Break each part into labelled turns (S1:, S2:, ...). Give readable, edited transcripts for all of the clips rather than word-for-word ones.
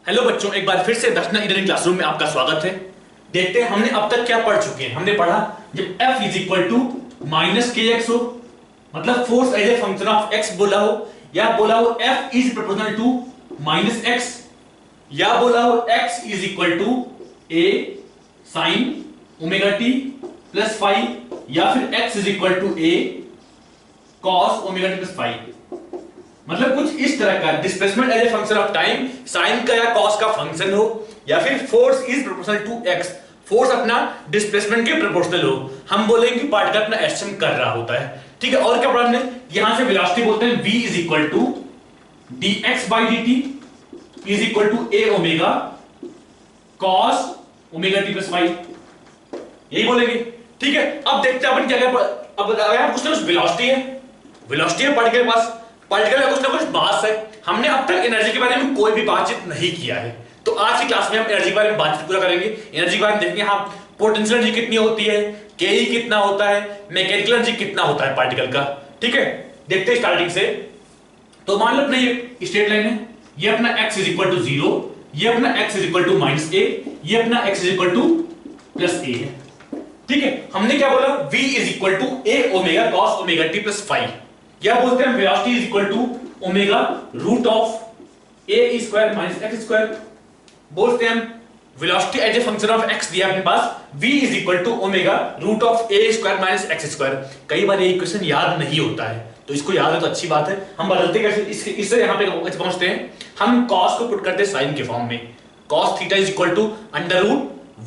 S1: Hello बच्चों, एक बार फिर से दर्शना इंजीनियरिंग क्लासरूम में आपका स्वागत है। देखते हैं हमने अब तक क्या पढ़ चुके हैं। हमने पढ़ा जब f is equal to minus k x हो, मतलब force as a function of x बोला हो, या बोला हो f is proportional to minus x, या बोला हो x is equal to a sine omega T plus five, या फिर x is equal to a cos omega T plus five. मतलब कुछ इस तरह का displacement as a function of time, sine का या कॉस का फंक्शन हो, या फिर force is proportional to x, force अपना डिस्प्लेसमेंट के प्रोपोर्शनल हो, हम बोलेंगे कि पार्टिकल अपना एक्शन कर रहा होता है। ठीक है, और क्या पढ़ा हमने? यहां से वेलोसिटी बोलते हैं v is equal to dx by dt is equal to a omega cos omega T plus five, यही बोलेंगे। ठीक है, अब देखते हैं अपन क्या क्या। अब अगर कुछ ना कुछ वेलोसिटी है पार्टिकल के पास, पार्टिकल में कुछ ना कुछ मास है। हमने अब तक एनर्जी के बारे में कोई भी बातचीत नहीं किया है, तो आज की क्लास में हम एनर्जी के बारे में बातचीत पूरा करेंगे। एनर्जी के बारे में देखेंगे हाँ पोटेंशियल एनर्जी कितनी होती है, के कितना होता है, मैकेनिकल एनर्जी कितना होता है पार्टिकल का। ठीक है, देखते हैं स्टार्टिंग से। तो मान लो अपना ये स्ट्रेट लाइन है, ये अपना x इज इक्वल टू 0, ये अपना x is equal to minus a, ये अपना x is equal to plus a है। ठीक है, हमने क्या बोला? v is equal to a omega cos omega T plus five, क्या बोलते हैं? Velocity is equal to omega root of a square minus x square. बोलते हैं velocity as a function of x दिया अपने पास, v is equal to omega root of a square minus x square. कई बार ये इक्वेशन याद नहीं होता है, तो इसको याद है तो अच्छी बात है। हम बदलते कैसे इससे यहां पे पहुंचते हैं, हम cos को पुट करते हैं sin के फॉर्म में। cos theta is equal to under root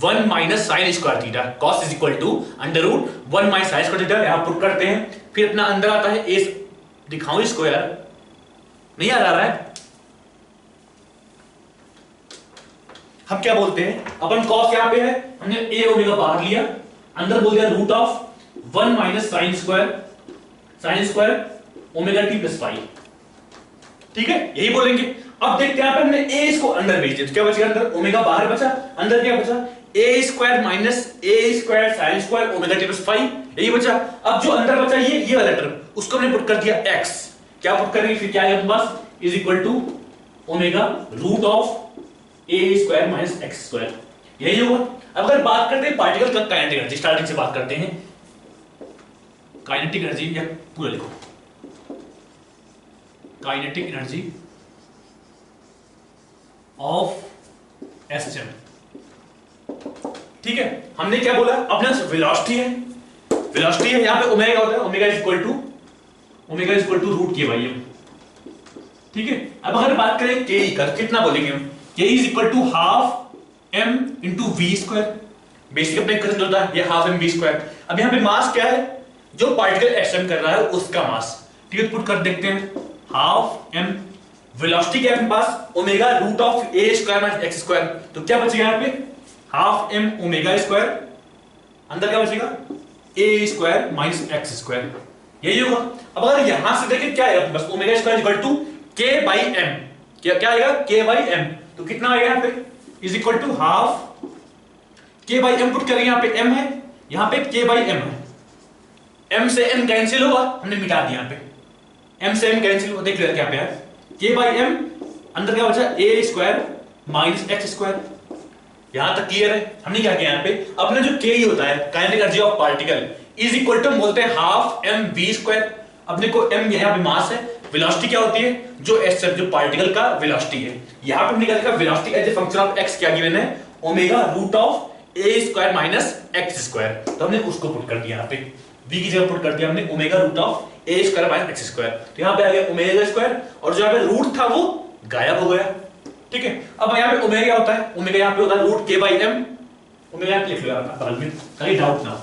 S1: 1 minus sine square theta. cos is equal to under root 1 minus sine square theta, यहां पुट करते हैं। फिर अपना अंदर आता है a, दिखाऊं इसको यार, नहीं याद आ रहा है। हम क्या बोलते हैं, अपन cos यहां पे है, हमने a ओमेगा बाहर लिया, अंदर बोल दिया root of 1 minus sine square omega T plus five. ठीक है, यही बोलेंगे। अब देखते हैं यहां पे हमने a इसको अंदर भेज दिया, तो क्या बचेगा? अंदर ओमेगा बाहर बचा, अंदर क्या बचा? a square minus a square sine square omega T plus five, यही बचा। अब जो अंदर बचा ये वाला टर्म, उसको हमने पुट कर दिया x। क्या पुट करेंगे? फिर क्या है अपने पास? Is equal to omega root of a square minus x square, यही होगा। अब अगर बात करते हैं पार्टिकल का काइनेटिक एनर्जी, स्टार्टिंग से बात करते हैं। काइनेटिक एनर्जी या पूरा लिखो, काइनेटिक एनर्जी ऑफ एसएम। ठीक है, हमने क्या बोला? अपने वेलोसिटी है, यहां पे ओमेगा होता है, omega is equal to root k by m. ठीक है, अब अगर बात करें के का, कितना बोलेंगे हम? K is equal to half m into v square. Basic अपने इक्वेशन जो होता है ये हाफ एम वी स्क्वायर। अब यहां पे मास क्या है? जो पार्टिकल एक्शन कर रहा है उसका मास। ठीक है, पुट कर देखते हैं, हाफ एम, वेलोसिटी क्या है अपने पास? Omega root of a square minus x square. तो क्या बचेगा यहां पे? हाफ एम ओमेगा स्क्वायर, अंदर क्या बचेगा? a square minus x square, यही होगा। अब अगर यहां से देखें क्या है, बस omega square equal to k by m, क्या आएगा? k by m। तो कितना आएगा यहां पे? Is equal to half k by m put करेंगे, यहां पे m है, यहां पे k बाई m है। m से m कैंसिल होगा, हमने मिटा दिया यहां पे, m से m कैंसिल होगा। देख लेते क्या पे है, k बाई m, अंदर क्या बचा? a square minus x square. यहां तक क्लियर है? हमने क्या किया यहां पे, अपना जो k होता है kinetic energy of particle is equal to बोलते हैं हाफ m v स्क्वायर। अपने को m यहां पे मास है, वेलोसिटी क्या होती है? जो पार्टिकल का वेलोसिटी है। यहां पे हमने क्या लिखा? Velocity as a function of x क्या गिवन है? Omega root of a square minus x square. तो हमने उसको पुट कर दिया, यहां पे v की जगह पुट कर दिया हमने omega root of a square minus x square. तो यहां पे आ गया ओमेगा स्क्वायर, और जो यहां पे रूट था वो गायब हो गया। ठीक है, अब यहां पे ओमेगा क्या होता है? ओमेगा यहां पे होता है root k by m। Omega लिख लो बगल में, कहीं डाउट ना हो।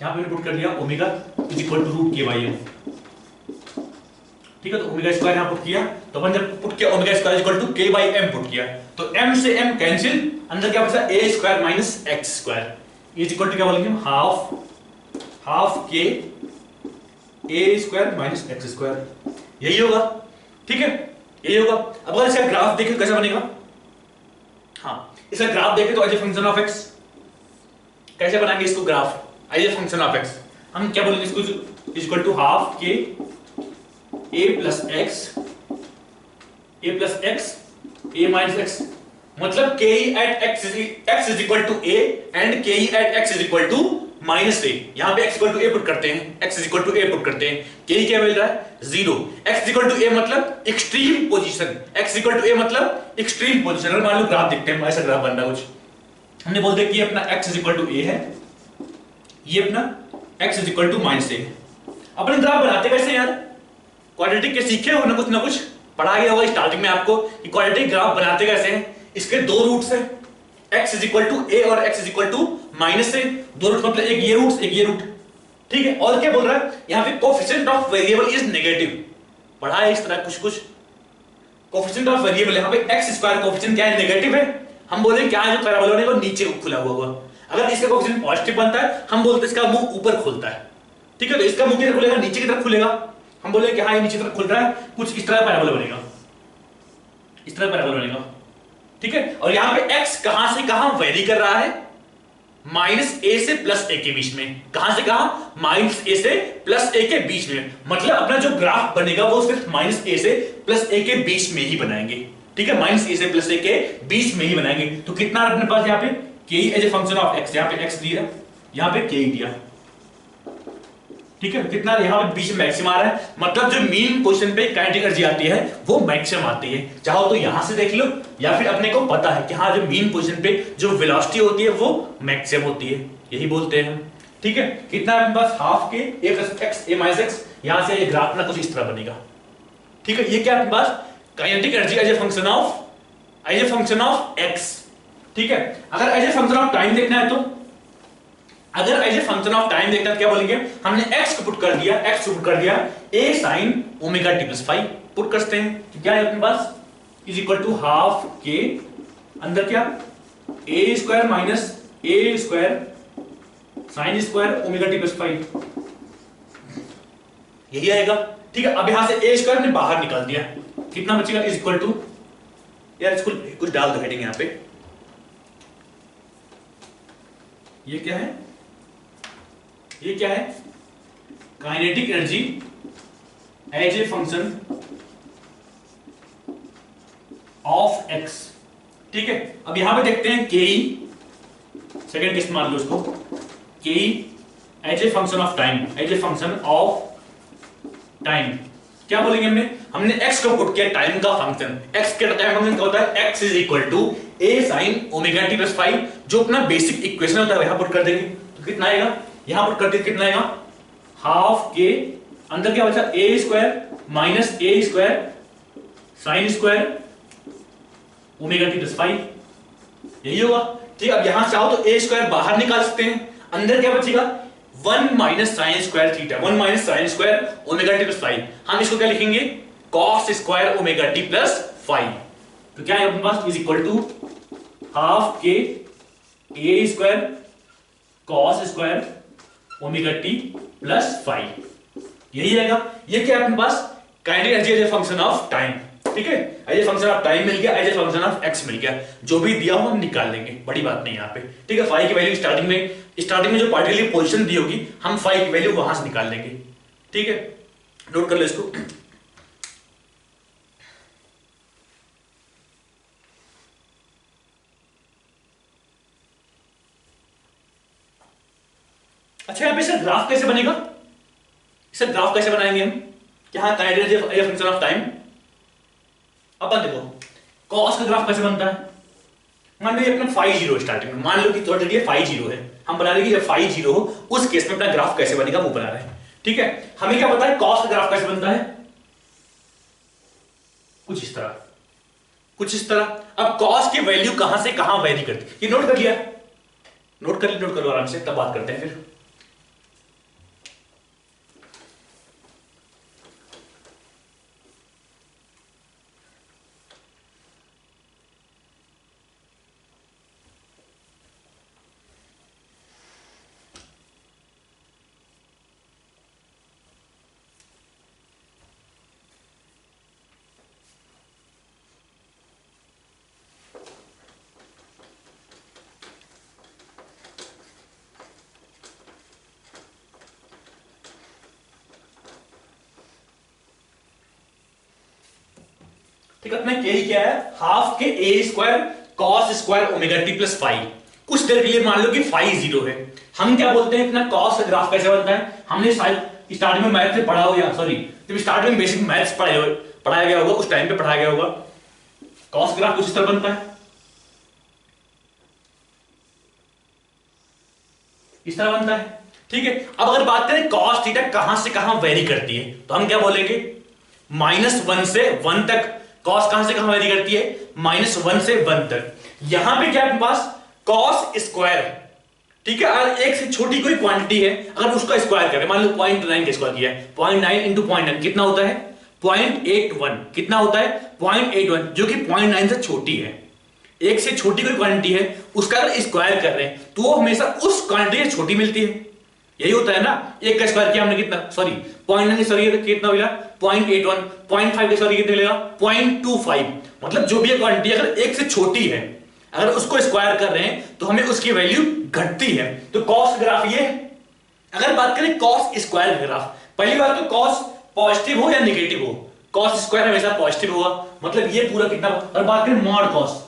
S1: यहां पे पुट कर दिया omega is equal to root k by m। ठीक है, तो ओमेगा स्क्वायर यहां पुट किया, तो अपन जब पुट किया omega square equal to k by m put किया, तो m से m कैंसिल, अंदर क्या बचा? a square minus x square is equal to क्या बोलेंगे? Half k a square minus x square, यही होगा। ठीक है, यही होगा। अब अगर इसका ग्राफ देखें कैसा बनेगा, हाँ इसका ग्राफ देखें तो as a function of x कैसे बनाएंगे इसको? Graph as a function of x हम क्या बोलेंगे इसको? Is equal to half k a plus x a minus X, मतलब K E at X is equal to A and K E at X is equal to minus A. यहां पे x equal to A put करते हैं, x is equal to A put करते हैं, के ई क्या मिल रहा है 0, x इक्वल टू ए मतलब extreme position, x equal to A मतलब एक्सट्रीम पोजीशन। अगर मान लो ग्राफ देखते हैं, ऐसा ग्राफ बन रहा है कुछ, हमने बोल दिया कि अपना x is equal to A है, ये अपना x is equal to minus A. अपने ग्राफ बनाते कैसे यार, क्वाड्रेटिक के सीखे हो ना कुछ पढ़ा गया होगा स्टार्टिंग में आपको कि क्वाड्रेटिक ग्राफ बनाते कैसे हैं। इसके दो रूट्स हैं, x is equal to A और x is equal to minus A, दो रूट मतलब एक ये रूट एक ये रूट, ठीक है। और क्या बोल रहा है यहां पे coefficient of variable is negative, पढ़ा है इस तरह कुछ कोएफिशिएंट ऑफ वेरिएबल, यहां पे x स्क्वायर कोएफिशिएंट क्या है नेगेटिव है, हम बोले क्या है जो पैराबोला है वो नीचे खुला हुआ, अगर इसका कोएफिशिएंट पॉजिटिव बनता है हम बोलते हैं इसका मुंह ऊपर खुलता है, ठीक है। तो इसका मुंह किधर खुलेगा, नीचे की तरफ खुलेगा, हम बोले कि हाँ ये नीचे की तरफ खुल रहा है, कुछ इस तरह पैराबोला बनेगा, इस तरह पैराबोला बनेगा, ठीक है। और यहां पे x कहां से कहां वेरी कर रहा है, माइनस ए से प्लस ए के बीच में, कहां से कहां माइनस ए से प्लस ए के बीच में, मतलब अपना जो ग्राफ बनेगा वो सिर्फ माइनस ए से प्लस ए के बीच में ही बनाएंगे, ठीक है, माइनस ए से प्लस ए के बीच में ही बनाएंगे। तो कितना अपने पास यहां पे k as a function of x, यहां पे x दिया, यहां पे के दिया, ठीक है। कितना यहां पे बीच में मैक्सिमम आ रहा है, मतलब जो मीन पोजीशन पे काइनेटिक एनर्जी आती है वो मैक्सिमम आती है, चाहो तो यहां से देख लो या फिर अपने को पता है कि हाँ जो मीन पोजीशन पे जो वेलोसिटी होती है वो मैक्सिमम होती है, यही बोलते हैं हम, ठीक है। कितना अपने पास हाफ के a plus x A minus x, यहां से ये ग्राफ ना कुछ इस तरह बनेगा, ठीक है। ये क्या अपने पास kinetic energy as a function of x, ठीक है। अगर as a function of time देखना है तो, अगर as a function of time देखना है क्या बोलेंगे, हमने x को पुट कर दिया, a sin omega t plus five put करते हैं, तो क्या है अपने पास इज इक्वल टू हाफ के अंदर क्या a square minus a square sine square omega t plus five, यही आएगा, ठीक है। अब यहां से a स्क्वायर ने बाहर निकाल दिया, कितना बचेगा इज इक्वल टू, यार इसको कुछ डाल दो हेडिंग यहां पे, ये क्या है, ये क्या है kinetic energy as a function of x, ठीक है। अब यहां पे देखते हैं के ई, सेकेंड केस मान लो इसको, K E as a function of time, as a function of time, क्या बोलेंगे हमने x को पुट किया टाइम का फंक्शन, x के टाइम फंक्शन क्या होता है x is equal to a sin omega t plus five, जो अपना बेसिक इक्वेशन होता है यहां पुट कर देंगे, तो कितना आएगा, यहां पुट कर देंगे कितना आएगा हाफ के अंदर क्या बचा a square minus a square sine square omega t plus five, यही होगा, ठीक। अब यहां चाहो तो a स्क्वायर बाहर निकाल सकते हैं, अंदर क्या बचेगा 1 minus sine square theta, 1 minus sine square omega t plus five, हम इसको क्या लिखेंगे cos square omega t plus five, तो क्या है अपने पास इज इक्वल टू हाफ के a square cos square omega t plus five, यही आएगा। ये क्या है अपने पास kinetic energy as a function of time, ठीक है, as a function of time मिल गया, as a function of x मिल गया, जो भी दिया हो हम निकाल लेंगे, बड़ी बात नहीं यहाँ पे, ठीक है। फाई की वैल्यू स्टार्टिंग में जो पार्टिकुलर पोजीशन दी होगी हम फाई की वैल्यू वहां से निकाल लेंगे, ठीक है, नोट कर लो इसको। अच्छा यहाँ पे सर ग्राफ कैसे बनेगा, सर ग्राफ कैसे बनाएंगे हम, क्या kinetic energy as a function of time, अपन देखो कॉस का ग्राफ कैसे बनता है, मान लो ये अपना फाई जीरो स्टार्टिंग में, मान लो कि थोड़ा ये फाई जीरो है, हम बना रहे कि जब फाई जीरो हो उस केस में अपना ग्राफ कैसे बनेगा वो बना रहे हैं, ठीक है। हमें क्या पता है कॉस का ग्राफ कैसे बनता है, कुछ इस तरह, कुछ इस तरह। अब कॉस की वैल्यू कहां से कहां वेरी करती, ये नोट कर लिया, नोट कर लो आराम से, तब बात करते हैं फिर। ठीक है, अपना के क्या है, हाफ के ए square cos square omega T plus five. कुछ देर के लिए मान लो कि फाइव जीरो है, हम क्या बोलते हैं, अपना कॉस का ग्राफ कैसे बनता है, हमने स्टार्टिंग में मैथ से पढ़ा हो, या सॉरी जब स्टार्टिंग में बेसिक मैथ्स पढ़ाया गया होगा, उस टाइम पे पढ़ाया गया होगा, कॉस ग्राफ कुछ इस तरह बनता है, इस तरह बनता है। ठीक है, अब अगर बात करें कॉस थीटा कहां से कहां वेरी करती है, तो हम क्या बोलेंगे, -1 से 1 तक कॉस कहां से कहां वेरी करती है, -1 से 1 तक। यहां पे क्या है आपके पास, कॉस स्क्वायर है। ठीक है, अगर एक से छोटी कोई क्वांटिटी है, अगर उसका स्क्वायर करें, मान लो 0.9 का स्क्वायर किया है, 0.9 इंटू 0.9 कितना होता है, 0.81, कितना होता है 0.81, जो कि 0.9 से छोटी है। एक से छोटी कोई क्वांटिटी है, उसका अगर स्क्वायर कर रहे हैं तो वो हमेशा उस क्वांटिटी से छोटी मिलती है। यही होता है ना, एक का स्क्वायर किया हमने कितना, सॉरी 0.9 सॉरी कितना मिला 0.81, 0.5 का सॉरी कितना मिलेगा 0.25। मतलब जो भी क्वांटिटी अगर एक से छोटी है, अगर उसको स्क्वायर कर रहे हैं तो हमें उसकी वैल्यू घटती है। तो कॉस ग्राफ ये। अगर बात करें कॉस स्क्वायर ग्राफ, पहली बात तो कॉस पॉजिटिव हो या नेगेटिव हो, कॉस स्क्वायर हमेशा पॉजिटिव होगा, मतलब ये पूरा कितना। और बात करें मॉड कॉस,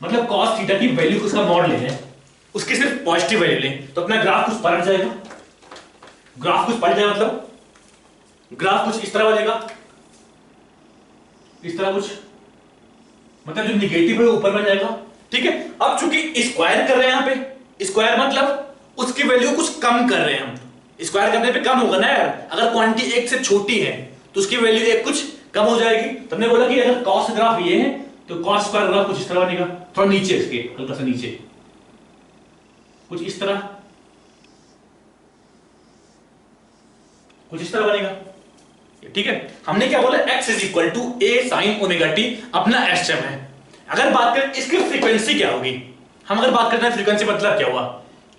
S1: मतलब कॉस थीटा की वैल्यू उसका मॉड ले लें, उसकी सिर्फ पॉजिटिव वैल्यू लें, तो अपना ग्राफ कुछ पलट जाएगा। ग्राफ कुछ पलट जाएगा मतलब ग्राफ कुछ इस तरह बनेगा, इस तरह कुछ, मतलब जो निगेटिव है ऊपर बन जाएगा। ठीक है, अब चूंकि स्क्वायर कर रहे हैं यहां पे, स्क्वायर मतलब उसकी वैल्यू कुछ कम कर रहे हैं हम, स्क्वायर करने पे कम होगा ना यार, अगर क्वांटिटी एक से छोटी है तो उसकी वैल्यू एक कुछ कम हो जाएगी। तो हमने बोला कि अगर कॉस ग्राफ ये है तो कॉस स्क्वायर ग्राफ कुछ इस तरह बनेगा, थोड़ा नीचे इसके, हल्का सा नीचे, कुछ इस तरह, कुछ इस तरह बनेगा। ठीक है, हमने क्या बोला, x is equal to a sine omega t अपना एसएम है। अगर बात करें इसकी फ्रीक्वेंसी क्या होगी, हम अगर बात करते हैं फ्रीक्वेंसी मतलब क्या हुआ,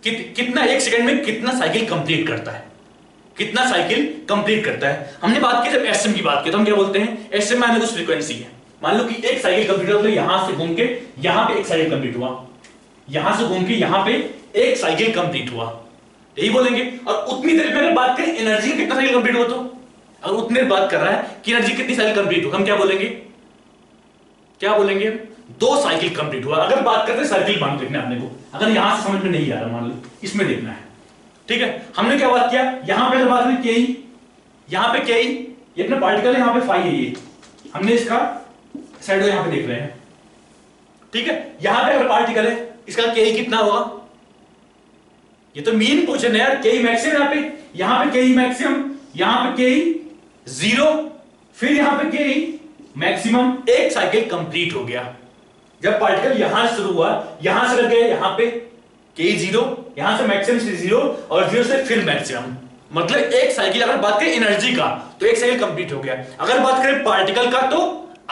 S1: कितना एक सेकंड में कितना साइकिल कंप्लीट करता है, कितना साइकिल कंप्लीट करता है। हमने बात की जब एसएम की बात की तो हम क्या बोलते हैं, एसएम माने कुछ फ्रीक्वेंसी है। मान लो कि एक साइकिल कंप्लीट हुआ, तो यहां से घूम के यहां पे एक साइकिल कंप्लीट हुआ, यहां से घूम के यहां पे एक साइकिल कंप्लीट हुआ, यही बोलेंगे। और उतनी देर में अगर बात करें एनर्जी का कितना साइकिल कंप्लीट हुआ, तो अगर उतनी देर बात कर रहा है कि एनर्जी कितनी साइकिल कंप्लीट हुआ, हम क्या बोलेंगे, क्या बोलेंगे, 2 साइकिल कंप्लीट हुआ। अगर बात करते हैं सर्किल मान देखना है अपने को, अगर यहां से समझ में नहीं आ रहा, मान लो इसमें देखना है। ठीक है, हमने क्या बात किया, यहां पे बात करें के, यहां पे के, ये अपना पार्टिकल है, यहां पे फाई है, ये हमने इसका शैडो यहां पे देख रहे हैं। ठीक है, यहां पे अगर पार्टिकल है, इसका के कितना होगा, ये तो मीन क्वेश्चन है यार, के मैक्सिमम यहां पे के मैक्सिमम, यहां पे के 0, फिर यहां पे के मैक्सिमम, एक साइकिल कंप्लीट हो गया। जब पार्टिकल यहां से शुरू हुआ, यहां से लग गया यहां पे के 0, यहां से मैक्सिमम से 0 और 0 से फिर मैक्सिमम, मतलब एक साइकिल। अगर बात करें एनर्जी का तो एक साइकिल कंप्लीट हो गया, अगर बात करें पार्टिकल का तो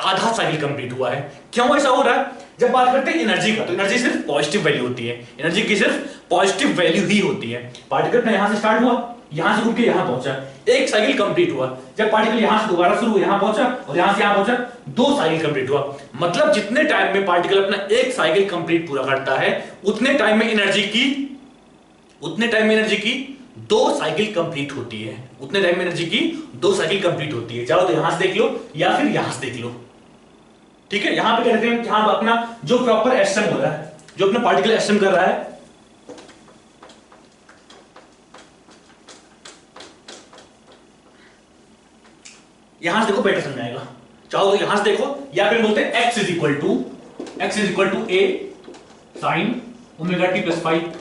S1: आधा साइकिल कंप्लीट हुआ है। क्यों ऐसा हो रहा है, जब बात करते हैं एनर्जी का तो एनर्जी सिर्फ पॉजिटिव वैल्यू होती है, एनर्जी की सिर्फ पॉजिटिव वैल्यू ही होती है। पार्टिकल यहां से स्टार्ट हुआ, यहां से घूम के यहां पहुंचा, एक साइकिल कंप्लीट हुआ। जब पार्टिकल यहां से दोबारा शुरू हुआ, यहां पहुंचा और यहां से यहां पहुंचा, 2 साइकिल कंप्लीट हुआ। मतलब जितने टाइम में पार्टिकल अपना एक साइकिल कंप्लीट पूरा करता है, उतने टाइम में एनर्जी की 2 साइकिल कंप्लीट होती है, उतने टाइम में एनर्जी की 2 साइकिल कंप्लीट होती है। चाहो तो यहां से देख लो या फिर यहां से देख लो। ठीक है, यहां पे कहते हैं कि हाँ अपना जो प्रॉपर एसएम हो रहा है, जो अपना पार्टिकल एसएम कर रहा है, यहां से देखो बेटर समझ आएगा। चाहो तो यहां से देखो या फिर बोलते हैं x is equal to a sine omega T plus five.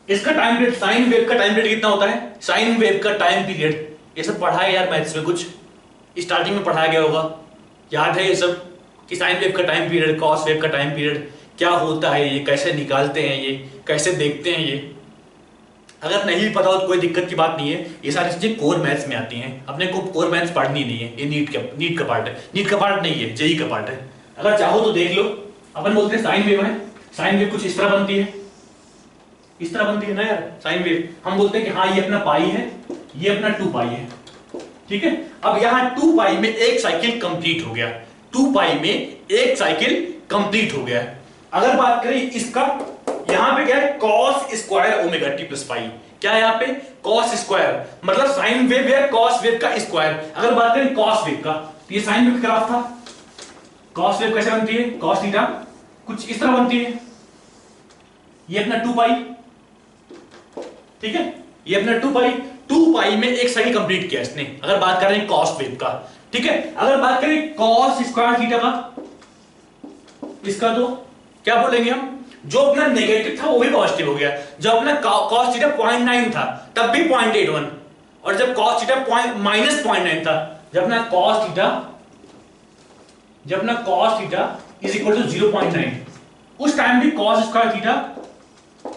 S1: इसका टाइम पीरियड, साइन वेव का टाइम पीरियड कितना होता है, साइन वेव का टाइम पीरियड, ये सब पढ़ा है यार मैथ्स में, कुछ स्टार्टिंग में पढ़ाया गया होगा, याद है ये सब कि साइन वेव का टाइम पीरियड, कॉस वेव का टाइम पीरियड क्या होता है, ये कैसे निकालते हैं, ये कैसे देखते हैं। ये अगर नहीं पता हो तो कोई दिक्कत की बात नहीं है, ये सारी चीजें कोर मैथ्स में आती हैं, अपने को कोर मैथ्स पढ़नी नहीं है, ये नीट का पार्ट है, नीट का पार्ट नहीं है, जेई का पार्ट है। अगर चाहो तो देख लो, अपन बोलते हैं साइन वेव है, साइन वेव कुछ इस तरह बनती है, इस तरह बनती है ना यार साइन वेव। हम बोलते हैं कि हाँ ये अपना पाई है, ये अपना 2 पाई है। ठीक है, अब यहां 2 पाई में एक साइकिल कंप्लीट हो गया, 2 पाई में एक साइकिल कंप्लीट हो गया। अगर बात करें इसका, यहां पे क्या है, cos square omega T plus पाई, क्या है यहां पे, कॉस स्क्वायर, मतलब साइन वेव या कॉस वेव का स्क्वायर। अगर बात करें कॉस वेव का, तो ये साइन वेव ग्राफ था, कॉस वेव कैसे बनती है, कॉस थीटा कुछ इस तरह बनती है, ये अपना 2 पाई, ठीक है, ये अपना 2 पाई में एक साइकिल कंप्लीट किया इसने, अगर बात कर रहे हैं कॉस वेव का, ठीक है। अगर बात करें कॉस स्क्वायर थीटा का, इसका तो क्या बोलेंगे हम, जो अपना नेगेटिव था वो भी पॉजिटिव हो गया, जब अपना कॉस थीटा 0.9 था तब भी 0.81, और जब कॉस थीटा -0.9 था, जब अपना cos theta is equal to 0.9, उस टाइम भी cos square theta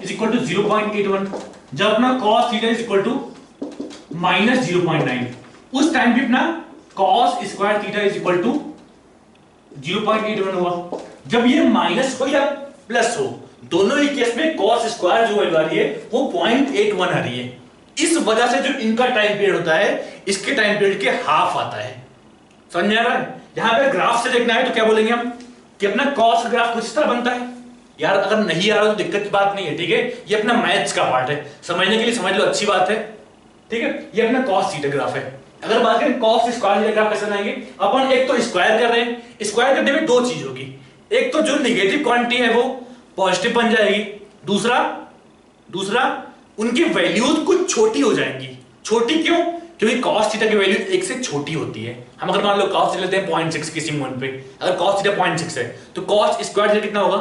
S1: is equal to 0.81, जब अपना cos theta is equal to -0.9, उस टाइम भी अपना cos square theta is equal to 0.81 हुआ। जब ये माइनस हो या प्लस हो, दोनों ही केस में कॉस स्क्वायर जो वैल्यू आ रही है वो 0.81 आ रही है। इस वजह से जो इनका टाइम पीरियड होता है, इसके टाइम पीरियड के हाफ आता है। समझ में आ रहा है? यहां पे ग्राफ से देखना है तो क्या बोलेंगे हम कि अपना कॉस ग्राफ कुछ इस तरह बनता है। यार अगर नहीं आ रहा तो दिक्कत की बात नहीं है, ठीक है, ये अपना मैथ्स का पार्ट है, समझने के लिए समझ लो, अच्छी बात है, ठीक है। ये अपना कॉस थीटा ग्राफ है। अगर बात करें कॉस स्क्वायर थीटा ग्राफ कैसे बनाएंगे, अपन एक तो स्क्वायर कर रहे हैं, स्क्वायर करने में दो चीज होगी, एक तो जो नेगेटिव क्वांटिटी है वो पॉजिटिव बन जाएगी, दूसरा उनकी वैल्यूज कुछ छोटी हो जाएंगी। छोटी क्यों? क्योंकि cos थीटा की वैल्यू 1 से छोटी होती है। हम अगर मान लो cos थीटा लेते हैं 0.6 किसी पॉइंट पे, अगर cos थीटा 0.6 है तो cos स्क्वायर थीटा कितना होगा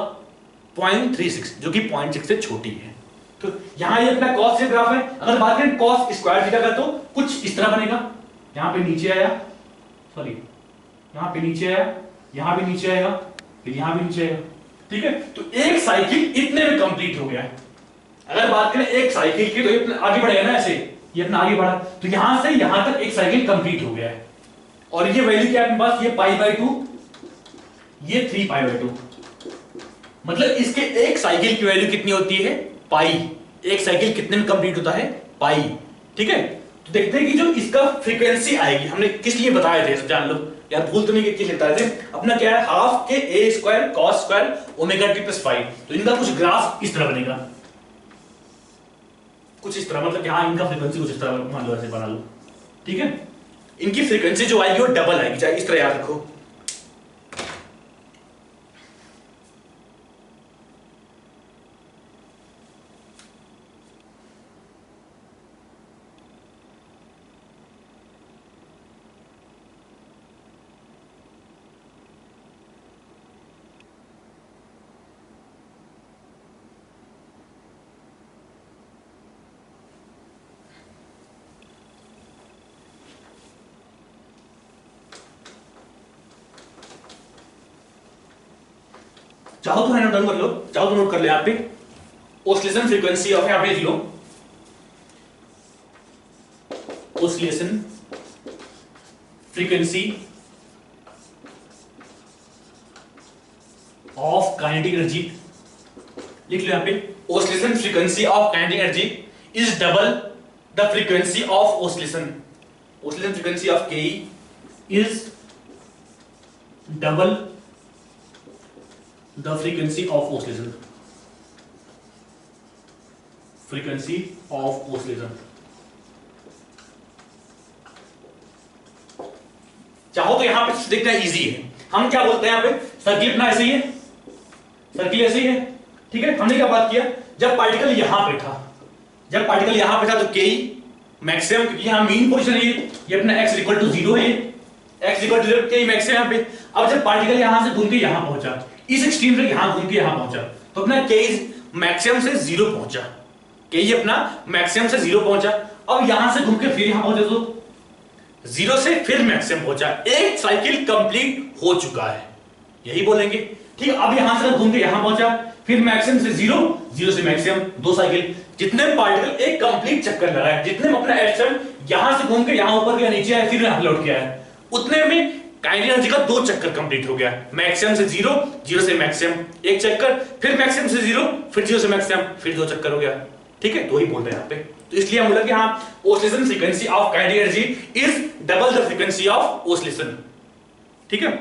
S1: 0.36, जो कि 0.6 से छोटी है। तो यहां ये अपना cos थीटा ग्राफ है। अगर बात करें cos स्क्वायर थीटा का तो कुछ इस तरह बनेगा, यहां पे नीचे आया, सॉरी यहां पे नीचे आया, यहां भी नीचे आएगा, फिर यहां भी नीचे आएगा, ठीक है। तो एक साइकिल इतने में कंप्लीट हो गया है। अगर बात करें एक साइकिल की तो ये आगे बढ़ेगा ना, ऐसे ये अपना आगे बढ़ा, तो यहां से यहां तक एक साइकिल कंप्लीट हो गया है। और ये वैल्यू क्या है अपने पास, ये π/2, ये 3π/2, मतलब इसके एक साइकिल की वैल्यू कितनी होती है, पाई। एक साइकिल कितने में कंप्लीट होता है, पाई, ठीक है। तो देखते हैं कि जो इसका फ्रीक्वेंसी आएगी, हमने किस लिए बताए थे, जान लो यार, भूल तो नहीं कि किस लिखता है, अपना क्या है, हाफ के a square cos square omega t + 5। तो इनका कुछ ग्राफ इस तरह बनेगा, कुछ इस तरह, मतलब कि हाँ इनका फ्रीक्वेंसी कुछ इस तरह मान लो, ऐसे बना लो, ठीक है। इनकी फ्रीक्वेंसी जो आएगी वो डबल आएगी, चाहे इस तरह याद रखो। चाहो तो नोट डाउन कर लो, चाहो तो नोट कर ले यहाँ पे, ऑसिलेशन फ्रीक्वेंसी ऑफ, यहाँ पे लिख लो oscillation frequency of kinetic energy, लिख लो यहाँ पे, oscillation frequency of kinetic energy is double the frequency of oscillation. Oscillation frequency of K is double the frequency of oscillation, frequency of oscillation। चाहो तो यहां पे देखना इजी है, हम क्या बोलते हैं यहाँ पे, सर्किल अपना ऐसे ही है, सर्किल ऐसे ही है, ठीक है। हमने क्या बात किया, जब पार्टिकल यहां पे था, तो के मैक्सिमम, क्योंकि यहां मीन पोजीशन है, ये अपना x = 0 है, x = 0 के मैक्सिमम यहां पे। अब जब पार्टिकल यहां से घूम के यहां पहुंचा, इस एक्सट्रीम से यहां घूम के यहां पहुंचा, तो अपना के मैक्सिमम से 0 पहुंचा, के ये अपना मैक्सिमम से 0 पहुंचा। अब यहां से घूम के फिर यहां पहुंचा, तो 0 से फिर मैक्सिमम पहुंचा, एक साइकिल कंप्लीट हो चुका है, यही बोलेंगे, ठीक है। अब यहां से घूम के यहां पहुंचा, फिर मैक्सिमम से 0 से मैक्सिमम, दो साइकिल, जितने पार्टिकल एक कंप्लीट चक्कर लगाए, जितने में अपना एक्शन यहां से घूम के यहां ऊपर गया, नीचे आया, फिर यहां लौट के आया, उतने में काइनेटिक एनर्जी का 2 चक्कर कंप्लीट हो गया। मैक्सिमम से 0 से मैक्सिमम एक चक्कर, फिर मैक्सिमम से 0, फिर 0 से मैक्सिमम, फिर 2 चक्कर हो गया, ठीक है। तो ही बोल रहे हैं यहाँ पे, तो इसलिए हम बोला कि हाँ oscillation frequency of kinetic energy is double the frequency of oscillation, ठीक है।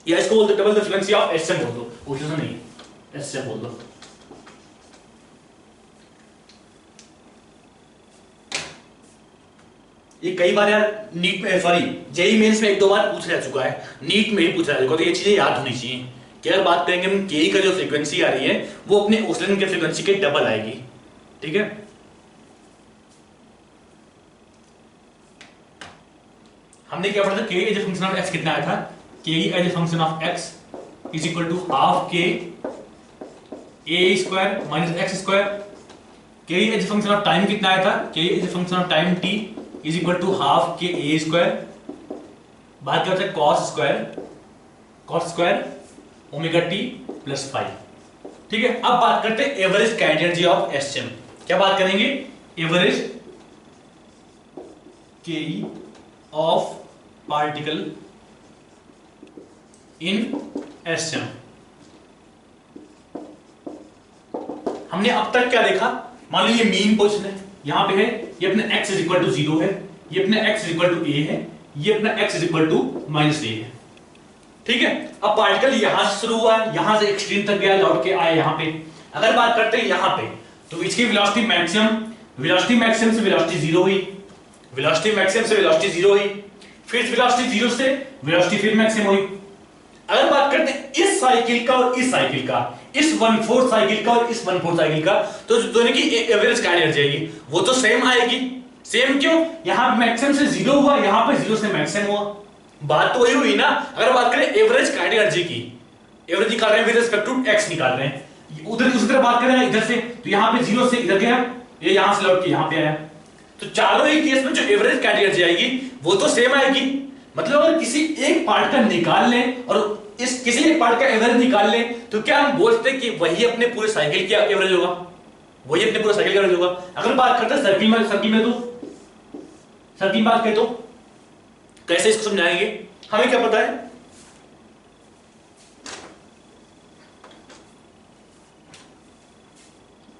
S1: या इसको बोलते double the frequency of SHM बोल दो, ऑसिलेशन नहीं, एसएम बोल दो। ये कई बार यार नीट में, सॉरी जेईई मेंस में एक दो बार पूछा जा चुका है, नीट में ही पूछा जा चुका है, तो ये चीजें याद होनी चाहिए कि अगर बात करेंगे हम के का जो फ्रीक्वेंसी आ रही है वो अपने ओसिलेशन के फ्रीक्वेंसी के डबल आएगी। ठीक है, हमने क्या पढ़ा था, k as a function of x कितना आया था, k as a function of x is equal to half के ए square minus x square. K as a function of time कितना आया था, k as a function of time t is equal to half के ए square, बात करते हैं cos square omega T plus five. ठीक है, अब बात करते हैं average kinetic energy of SM. क्या बात करेंगे, एवरेज के ऑफ पार्टिकल इन एसएम। हमने अब तक क्या देखा, मान लो ये मीन पोजीशन है, यहां पे है, ये अपने x इज इक्वल टू 0 है, ये अपने x is equal to a है, ये अपना x is equal to minus a है। ठीक है, अब पार्टिकल यहां से शुरू हुआ है, यहां से एक्सट्रीम तक गया, लौट के आया यहां पे। अगर बात करते हैं यहां पे, तो इसकी वेलोसिटी मैक्सिमम से वेलोसिटी 0 हुई, वेलोसिटी मैक्सिमम से वेलोसिटी 0 हुई, फिर वेलोसिटी 0 से वेलोसिटी फिर मैक्सिमम हुई। अगर बात करते हैं इस साइकिल का और इस साइकिल का, इस 1/4 साइकिल का और इस 1/4 साइकिल का, तो दोनों की एवरेज काइनेटिक एनर्जी आएगी, वो तो सेम आएगी। सेम क्यों, यहां मैक्सिमम से 0 हुआ, यहां पे 0 से मैक्सिमम हुआ, बात तो वही हुई ना। अगर बात करें एवरेज काइनेटिक एनर्जी की, एवरेज निकाल रहे हैं विद रिस्पेक्ट टू x निकाल रहे हैं, उधर उस तरह बात करें इधर से, तो यहां पे 0 से इधर गया, ये यहां से लौट के यहां पे आया, तो चारों ही केस में जो एवरेज काइनेटिक एनर्जी आएगी वो तो सेम आएगी। मतलब अगर किसी एक पार्ट का निकाल लें और इस किसी एक पार्ट का एवरेज निकाल लें, तो क्या हम बोलते हैं कि वही अपने पूरे साइकिल का एवरेज होगा, वही अपने पूरे साइकिल का एवरेज होगा। अगर बात करते हैं सर्किल में तो सर्किल बात करें तो कैसे इसको समझाएंगे, हमें क्या पता है,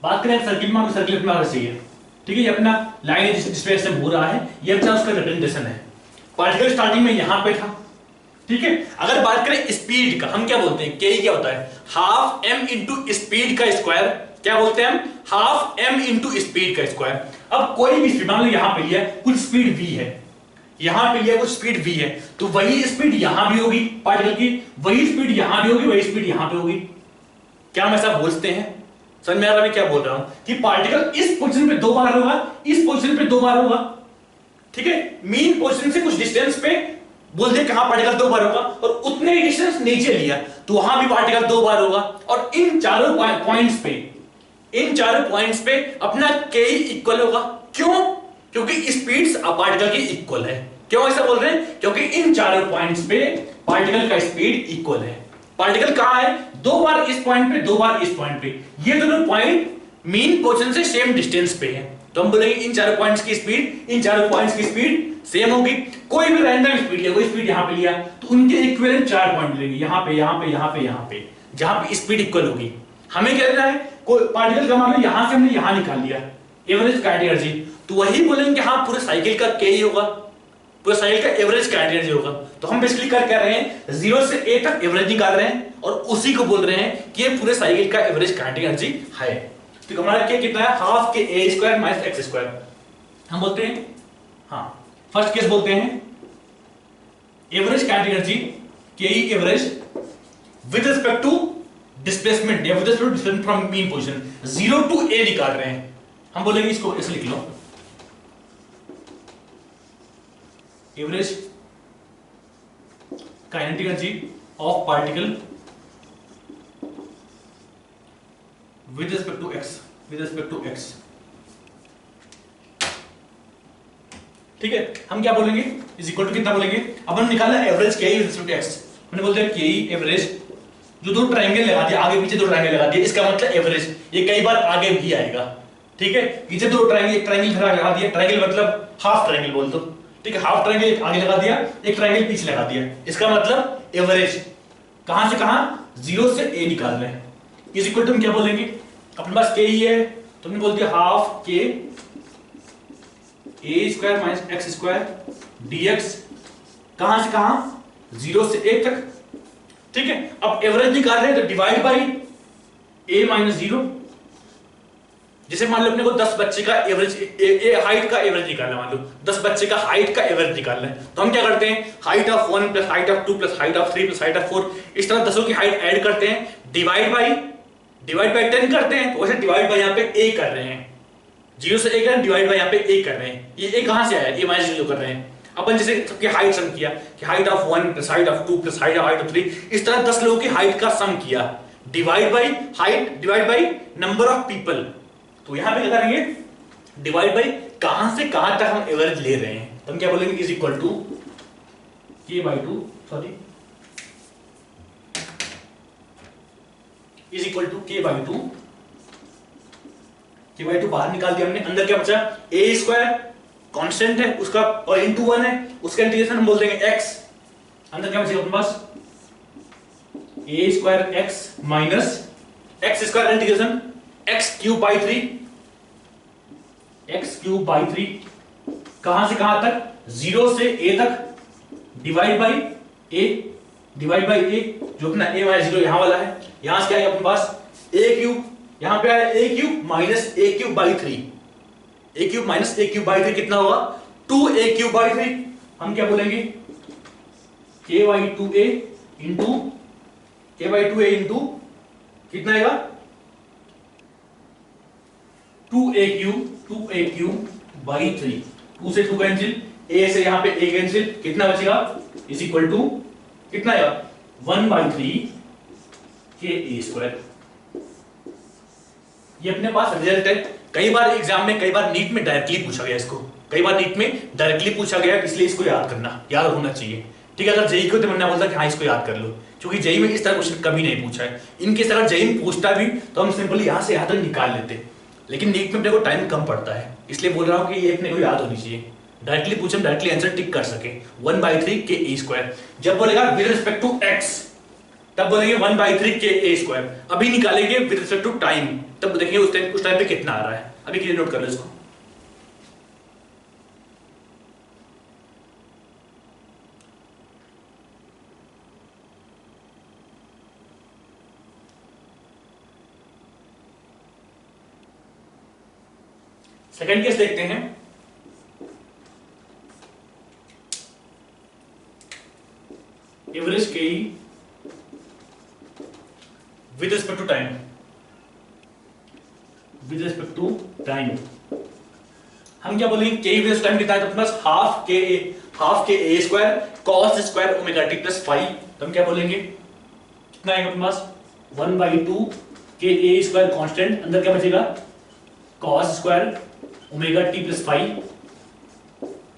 S1: बात करें सर्किल में, सर्किल अपना चाहिए। ठीक है, ये अपना लाइन जिस पे से हो रहा है, ये अपना उसका रिप्रेजेंटेशन है। पार्टिकल स्टार्टिंग में यहां पे था। ठीक है, अगर बात करें स्पीड का, हम क्या बोलते हैं, के क्या होता है, हाफ m इंटू स्पीड का स्क्वायर। क्या बोलते हैं हम, हाफ m इंटू स्पीड का स्क्वायर। अब कोई भी स्पीड, मान लो यहां पे लिया कुछ स्पीड v है, यहां पे लिया कुछ स्पीड v है, तो वही स्पीड यहां भी होगी पार्टिकल की, वही स्पीड यहां भी होगी, वही स्पीड यहां पे होगी। क्या हम ऐसा बोलते हैं, समझ में आ रहा है मैं क्या बोल रहा हूं, कि पार्टिकल इस पोजीशन पे 2 बार होगा, इस पोजीशन पे 2 बार होगा। ठीक है, मीन पोजीशन से कुछ डिस्टेंस पे बोल दे कहां पार्टिकल 2 बार होगा, और उतने ही डिस्टेंस नीचे लिया तो वहां भी पार्टिकल 2 बार होगा। और इन चारों पॉइंट्स पे अपना k इक्वल होगा। क्यों, क्योंकि स्पीड्स पार्टिकल की इक्वल है। क्यों ऐसा बोल रहे हैं, क्योंकि इन चारों पॉइंट्स पे पार्टिकल का स्पीड इक्वल है। पार्टिकल कहां है, 2 बार इस पॉइंट पे, 2 बार इस पॉइंट पे, ये दोनों पॉइंट मीन पोजीशन से सेम डिस्टेंस पे है, तो हम बोलेंगे इन चारों पॉइंट्स की स्पीड, इन चारों पॉइंट्स की स्पीड सेम होगी। कोई भी रैंडम स्पीड लिया, कोई स्पीड यहां पे लिया, तो उनके इक्विवेलेंट 4 पॉइंट मिलेंगे, यहां पे, यहां पे, यहां पे, यहां पे, जहां पे स्पीड इक्वल होगी। हमें क्या लेना है, कोई पार्टिकल का मान लो यहां से हमने यहां निकाल लिया एवरेज काइनेटिक एनर्जी, तो वही बोलेंगे हां पूरे साइकिल का k ही होगा, पूरे साइकिल का एवरेज काइनेटिक एनर्जी होगा। तो हम बेसिकली कर रहे हैं 0 से a तक एवरेज निकाल रहे हैं और उसी को बोल रहे हैं कि ये पूरे साइकिल का एवरेज काइनेटिक एनर्जी है। तो हमारा k कितना है, हाफ के a square minus x square. हम बोलते हैं, हाँ फर्स्ट केस बोलते हैं एवरेज काइनेटिक एनर्जी के average with respect to displacement या with respect to displacement from mean position, 0 to a निकाल रहे हैं। हम बोलेंगे इसको ऐसे लिख लो, average kinetic energy of particle with respect to x, with respect to x। ठीक है, हम क्या बोलेंगे, इज इक्वल टू कितना बोलेंगे, अब हम निकाला average k with respect to x, हमने बोलते हैं के एवरेज, जो 2 ट्रायंगल लगा दिया, आगे पीछे 2 ट्रायंगल लगा दिया, इसका मतलब एवरेज, ये कई बार आगे भी आएगा। ठीक है, पीछे 2 ट्रायंगल, एक ट्रायंगल लगा दिया, ट्रायंगल मतलब हाफ ट्रायंगल बोल दो। ठीक है, हाफ ट्रायंगल आगे लगा दिया, एक ट्रायंगल पीछे लगा दिया, इसका मतलब एवरेज कहां से कहां, 0 से a निकाल रहे हैं। इज इक्वल टू हम क्या बोलेंगे, अपने पास k ही है तो हमने बोल दिया हाफ के a square minus x square dx, कहां से कहां, 0 से a तक। ठीक है, अब एवरेज निकाल रहे हैं तो डिवाइड बाई a माइनस 0, जैसे मान लो अपने को 10 बच्चे का एवरेज हाइट का एवरेज निकालना, मान लो 10 बच्चे का हाइट का एवरेज निकालना है, तो हम क्या करते हैं, height of 1 plus height of 2 plus height of 3 plus height of 4, इस तरह 10 की हाइट ऐड करते हैं, डिवाइड बाई 10 करते हैं। तो वैसे डिवाइड बाई यहाँ पे a कर रहे हैं, 0 से a कर रहे हैं, डिवाइड बाई यहाँ पे a कर रहे हैं। ये a कहां से आया, a माइनस 0 कर रहे हैं। अपन जैसे सबकी हाइट सम किया कि height of 1 plus height of 2 plus height of 3, इस तरह 10 लोगों की हाइट का सम किया, divide by height divide by number of people. तो यहां पे क्या करेंगे, डिवाइड बाई कहां से कहां तक हम एवरेज ले रहे हैं, तो हम क्या बोलेंगे, is equal to k by 2, sorry is equal to k by 2, k by 2 बाहर निकाल दिया हमने, अंदर क्या बचा, a स्क्वायर कांस्टेंट है उसका और इनटू 1 है, उसका इंटीग्रेशन हम बोल देंगे x, अंदर क्या बचेगा अपने पास, a square x minus x square integration x cube by 3, x cube by 3 कहां से कहां तक, 0 से a तक, डिवाइड बाई a जो अपना a माइनस 0 यहां वाला है, यहां से क्या है अपने पास a क्यूब, यहां पे आया a cube minus a cube by 3, a cube minus a cube by 3 कितना होगा, 2a क्यूब बाई 3। हम क्या बोलेंगे, k by 2a into k by 2a into कितना आएगा, 2a क्यूब बाई 3, 2 से 2 कैंसिल, a से यहां पे a कैंसिल, कितना बचेगा, इज इक्वल टू कितना आएगा, 1 बाई 3 k a स्क्वायर। ये अपने पास रिजल्ट है। कई बार एग्जाम में, कई बार नीट में डायरेक्टली पूछा गया इसको, कई बार नीट में डायरेक्टली पूछा गया, इसलिए इसको याद करना, याद होना चाहिए। ठीक है, अगर जेई को तो मैंने बोलता कि हाँ इसको याद कर लो, क्योंकि जेई में इस तरह क्वेश्चन कभी नहीं पूछा है। इनकेस अगर जेई में पूछता भी तो हम सिंपली यहाँ से यहाँ तक निकाल लेते, लेकिन नीट में अपने को टाइम कम पड़ता है, इसलिए बोल रहा हूँ कि ये अपने को याद होनी चाहिए। डायरेक्टली पूछे, डायरेक्टली आंसर टिक कर सके, 1 बाई 3 के ए स्क्वायर। जब बोलेगा विद रिस्पेक्ट टू एक्स, तब बोलेंगे 1 बाई 3 के ए स्क्वायर। अभी निकालेंगे विद रिस्पेक्ट टू टाइम, तब देखिए उस टाइम पे कितना आ रहा है। अभी के लिए नोट कर लो इसको। सेकंड केस देखते हैं। Average k with respect to time, with respect to time हम क्या बोलेंगे, के विद टाइम कितना है, तो प्लस हाफ के ए square cos square omega T plus 5। तो हम क्या बोलेंगे, कितना आएगा अपने पास, 1 बाई 2 के ए स्क्वायर कांस्टेंट, अंदर क्या बचेगा, cos square omega T plus 5।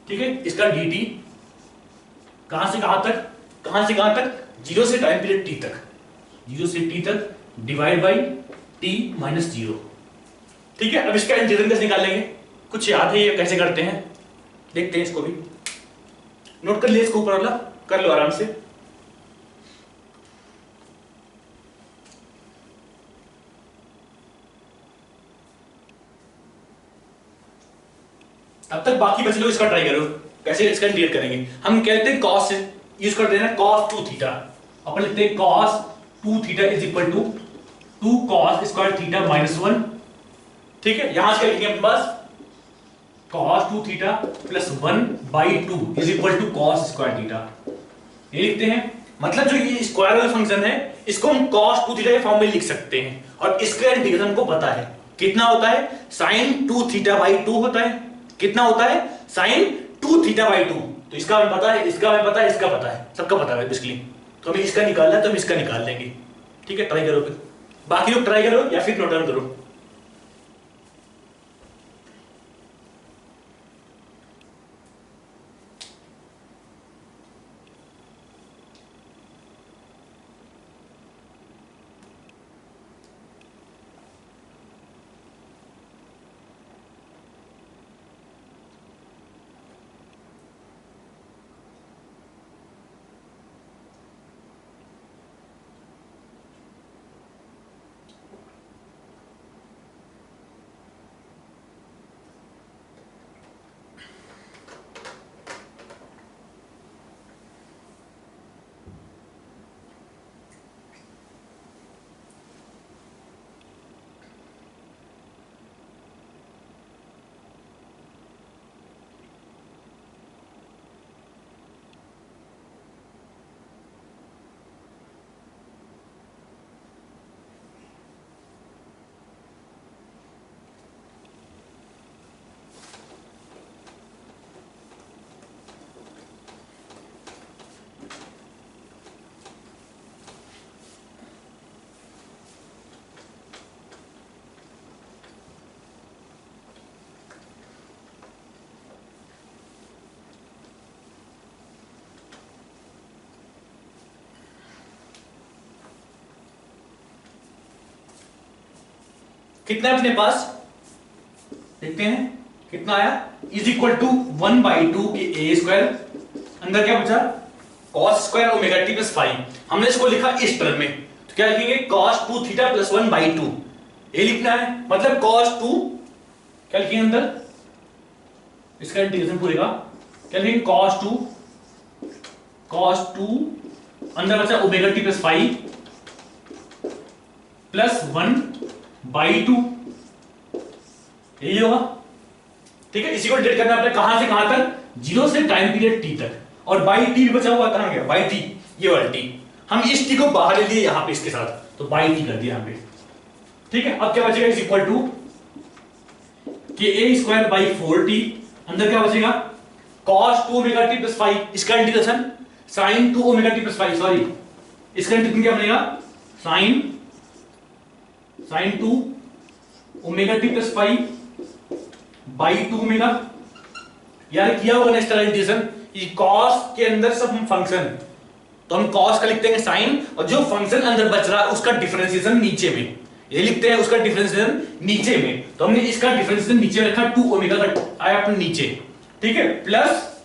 S1: ठीक है, इसका dt कहां से कहां तक, कहां से कहां तक, 0 से टाइम पीरियड t तक, 0 से t तक, डिवाइड बाई t माइनस 0। ठीक है, अब इसका इंटीग्रल कैसे निकालेंगे, कुछ याद है ये कैसे करते हैं, देखते हैं इसको भी। नोट कर लिए इसको ऊपर वाला, कर लो आराम से। अब तक बाकी बचे लोग इसका ट्राई करो, कैसे इसका इंटीग्रेट करेंगे। हम कहते हैं कॉस यूज करते हैं, कॉस 2 थीटा, अपन लिखते हैं cos 2 theta is equal to 2 cos square theta minus 1। ठीक है, यहां से लिखेंगे अपने पास cos 2 theta plus 1 by 2 is equal to cos square theta. ये लिखते हैं, मतलब जो ये स्क्वायर वाला फंक्शन है इसको हम cos 2 थीटा के फॉर्म में लिख सकते हैं, और इसका इंटीग्रेशन हमको पता है कितना होता है, sin 2 थीटा बाई 2 होता है। कितना होता है, sin 2 थीटा बाई 2। तो इसका हमें पता है, इसका हमें पता है, इसका पता है, सबका पता है बेसिकली। तो हमें इसका निकालना है, तो हम इसका निकाल लेंगे। ठीक है, ट्राई करो फिर, बाकी लोग ट्राई करो या फिर नोट डाउन करो। कितना है अपने पास, देखते हैं कितना आया, इज इक्वल टू 1/2 के ए स्क्वायर, अंदर क्या बचा cos square omega T plus 5। हमने इसको लिखा इस टर्म में, तो क्या लिखेंगे cos 2 थीटा प्लस 1/2, ये लिखना है। मतलब cos 2 क्या लिखेंगे अंदर, इसका इंटीग्रेशन पूरे का क्या लिखेंगे, cos 2 अंदर बचा ओमेगा टी प्लस 5 प्लस 1/2, यही होगा। ठीक है, इसी को डिवाइड करना है कहां से कहां तक, 0 से टाइम पीरियड t तक, और बाई टी बचा हुआ कहां गया, बाई टी, ये वाला टी, हम इस टी को बाहर ले लिए यहां पे इसके साथ, तो बाई टी कर दिया यहां पे। ठीक है, अब क्या बचेगा, इज इक्वल टू के ए स्क्वायर बाई 4t, अंदर क्या बचेगा cos 2 ओमेगा टी प्लस 5, इसका integration sin 2 omega T plus 5, sorry इसका इंटीग्रेशन क्या बनेगा, sin 2 omega T plus 5 by 2 omega. यार किया होगा ना इस तरह इंटीग्रेशन, cos के अंदर सब हम फंक्शन, तो हम cos का लिखते हैं sin, और जो फंक्शन अंदर बच रहा है उसका डिफरेंशिएशन नीचे में, ये लिखते हैं उसका डिफरेंशिएशन नीचे में, तो हमने इसका डिफरेंशिएशन नीचे में रखा, 2 ओमेगा का आया अपने नीचे। ठीक है, प्लस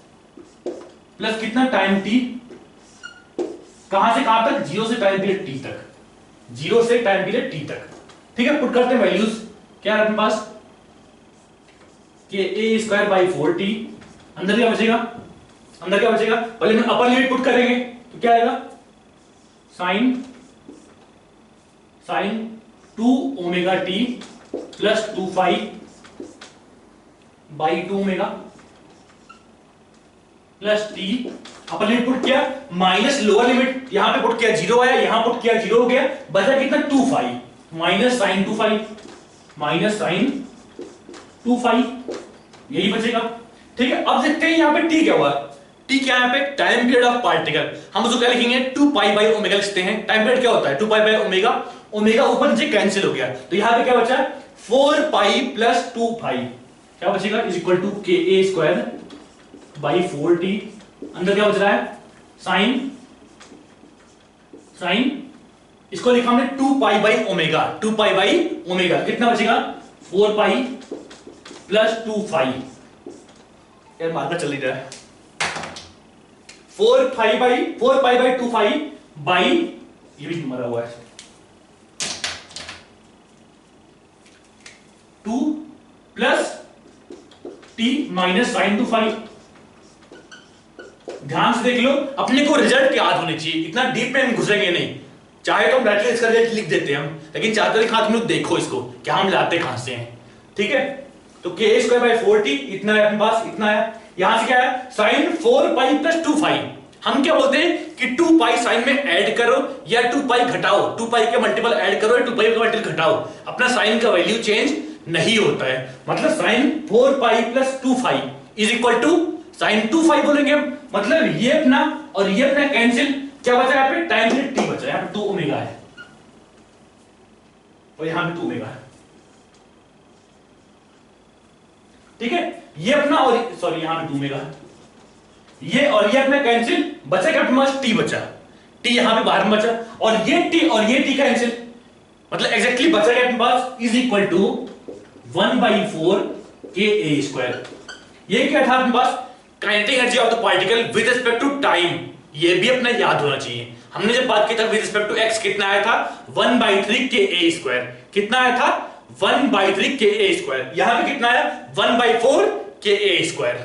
S1: कितना टाइम t, कहां से कहां तक, 0 से टाइम पीरियड t तक, 0 से टाइम पीरियड t तक। ठीक है, पुट करते हैं वैल्यूज, क्या है अपने पास के ए स्क्वायर बाई 4t, अंदर क्या बचेगा, अंदर क्या बचेगा, पहले हम अपर लिमिट पुट करेंगे, तो क्या आएगा sin 2 omega T plus 2 phi by 2 omega plus t, upper limit put किया, माइनस लोअर लिमिट यहां पे पुट किया 0 आया, यहां पुट किया 0 हो गया, बचा कितना 2 phi minus sin 2 phi minus sin 2 phi, यही बचेगा। ठीक है, अब देखते हैं यहां पे t क्या हुआ, t क्या है यहाँ पे, टाइम पीरियड ऑफ पार्टिकल, हम उसको क्या लिखेंगे 2 पाई बाई ओमेगा लिखते हैं। टाइम पीरियड क्या होता है 2 पाई बाई ओमेगा, ओमेगा ऊपर नीचे कैंसिल हो गया, तो यहां पे क्या बचा 4 पाई प्लस 2 पाई, क्या बचेगा इज इक्वल टू के ए स्क्वायर बाई 4t, अंदर क्या बच रहा है साइन, इसको लिखा हमने 2 pi by omega, 2 pi by omega, कितना बचेगा 4 पाई प्लस 2 फाई, यार मार्कर चल नहीं रहा है, 4 पाई बाई 2 फाई बाई, ये भी मरा हुआ है 2 plus t minus sine 2 phi. ध्यान से देख लो, अपने को रिजल्ट याद होने चाहिए, इतना डीप में हम घुसेंगे नहीं, चाहे तो हम डायरेक्टली इसका रिजल्ट लिख देते हैं हम, लेकिन चाहते हैं तुम लोग देखो इसको क्या हम लाते कहां से हैं। ठीक है, तो के स्क्वायर बाई 4t इतना है अपने पास, इतना है, यहां से क्या है साइन 4 पाई प्लस 2 फाई, हम क्या बोलते हैं कि 2 पाई साइन में ऐड करो या 2 पाई घटाओ, 2 पाई के मल्टीपल ऐड करो या 2 पाई के मल्टीपल घटाओ, अपना साइन का वैल्यू चेंज नहीं होता है। मतलब sine 4 pi plus 2 phi is equal to sine 2 phi बोलेंगे हम, मतलब ये अपना और ये अपना कैंसिल, क्या बचा यहाँ पे टाइम पीरियड t बचा, यहाँ पे 2 ओमेगा है और यहाँ पे 2 ओमेगा है। ठीक है, ये अपना और सॉरी यहां पे 2 ओमेगा है, ये और ये अपना कैंसिल, बचा क्या अपने पास t बचा, t यहां पे बाहर में बचा, और ये t और ये t कैंसिल, मतलब एग्जैक्टली बचा क्या अपने पास इज इक्वल टू 1/4 के ए स्क्वायर। ये क्या था अपने पास kinetic energy of the particle with respect to time, ये भी अपना याद होना चाहिए। हमने जब बात की था विद रिस्पेक्ट टू x कितना आया था 1/3 के ए स्क्वायर, कितना आया था 1/3 के ए स्क्वायर, यहां पे कितना आया 1/4 के ए स्क्वायर।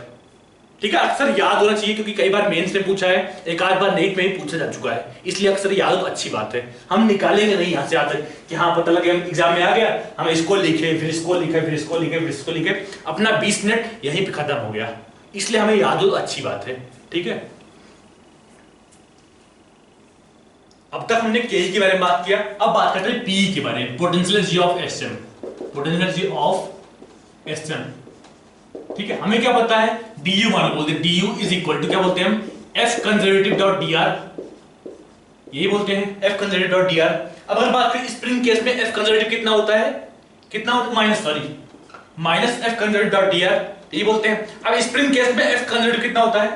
S1: ठीक है, अक्सर याद होना चाहिए क्योंकि कई बार मेंस में पूछा है, एक आध बार नेट में ही पूछा जा चुका है, इसलिए अक्सर याद हो तो अच्छी बात है। हम निकालेंगे नहीं यहां से आते कि हाँ पता लगे हम एग्जाम में आ गया, हम इसको लिखे फिर इसको लिखे फिर इसको लिखे फिर इसको लिखे, अपना 20 मिनट यहीं पे खत्म हो गया, इसलिए हमें याद हो तो अच्छी बात है। ठीक है, अब तक हमने के के बारे में बात किया, अब बात करते हैं पी के बारे में, potential energy of SHM, potential energy of SHM. ठीक है, हमें क्या पता है du मानो बोलते हैं, du इज इक्वल टू क्या बोलते हैं हम F कंजर्वेटिव डॉट dr, यही बोलते हैं F कंजर्वेटिव डॉट dr। अब अगर बात करें स्प्रिंग केस में F कंजर्वेटिव कितना होता है, कितना होता है minus F conservative dot dr, यही बोलते हैं। अब स्प्रिंग केस में F कंजर्वेटिव कितना होता है,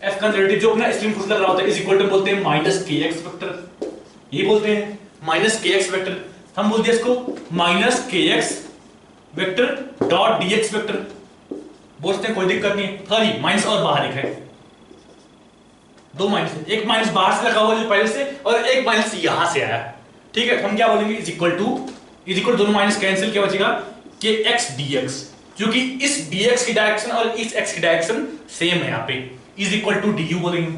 S1: F कंजर्वेटिव जो अपना स्प्रिंग फोर्स लग रहा होता है इज इक्वल टू बोलते हैं माइनस kx वेक्टर, यही बोलते हैं माइनस kx वेक्टर। हम बोल दिया इसको minus k x vector dot D x vector बोलते हैं, कोई दिक्कत नहीं है। सॉरी माइनस और बाहर एक है, दो माइनस, एक माइनस बाहर से लगा हुआ जो पहले से और एक माइनस यहां से आया, ठीक है। हम क्या बोलेंगे इज इक्वल दोनों माइनस कैंसिल, क्या बचेगा के एक्स डी एक्स, क्योंकि इस dx की डायरेक्शन और इस x की डायरेक्शन सेम है, यहाँ पे is equal to d u बोलेंगे,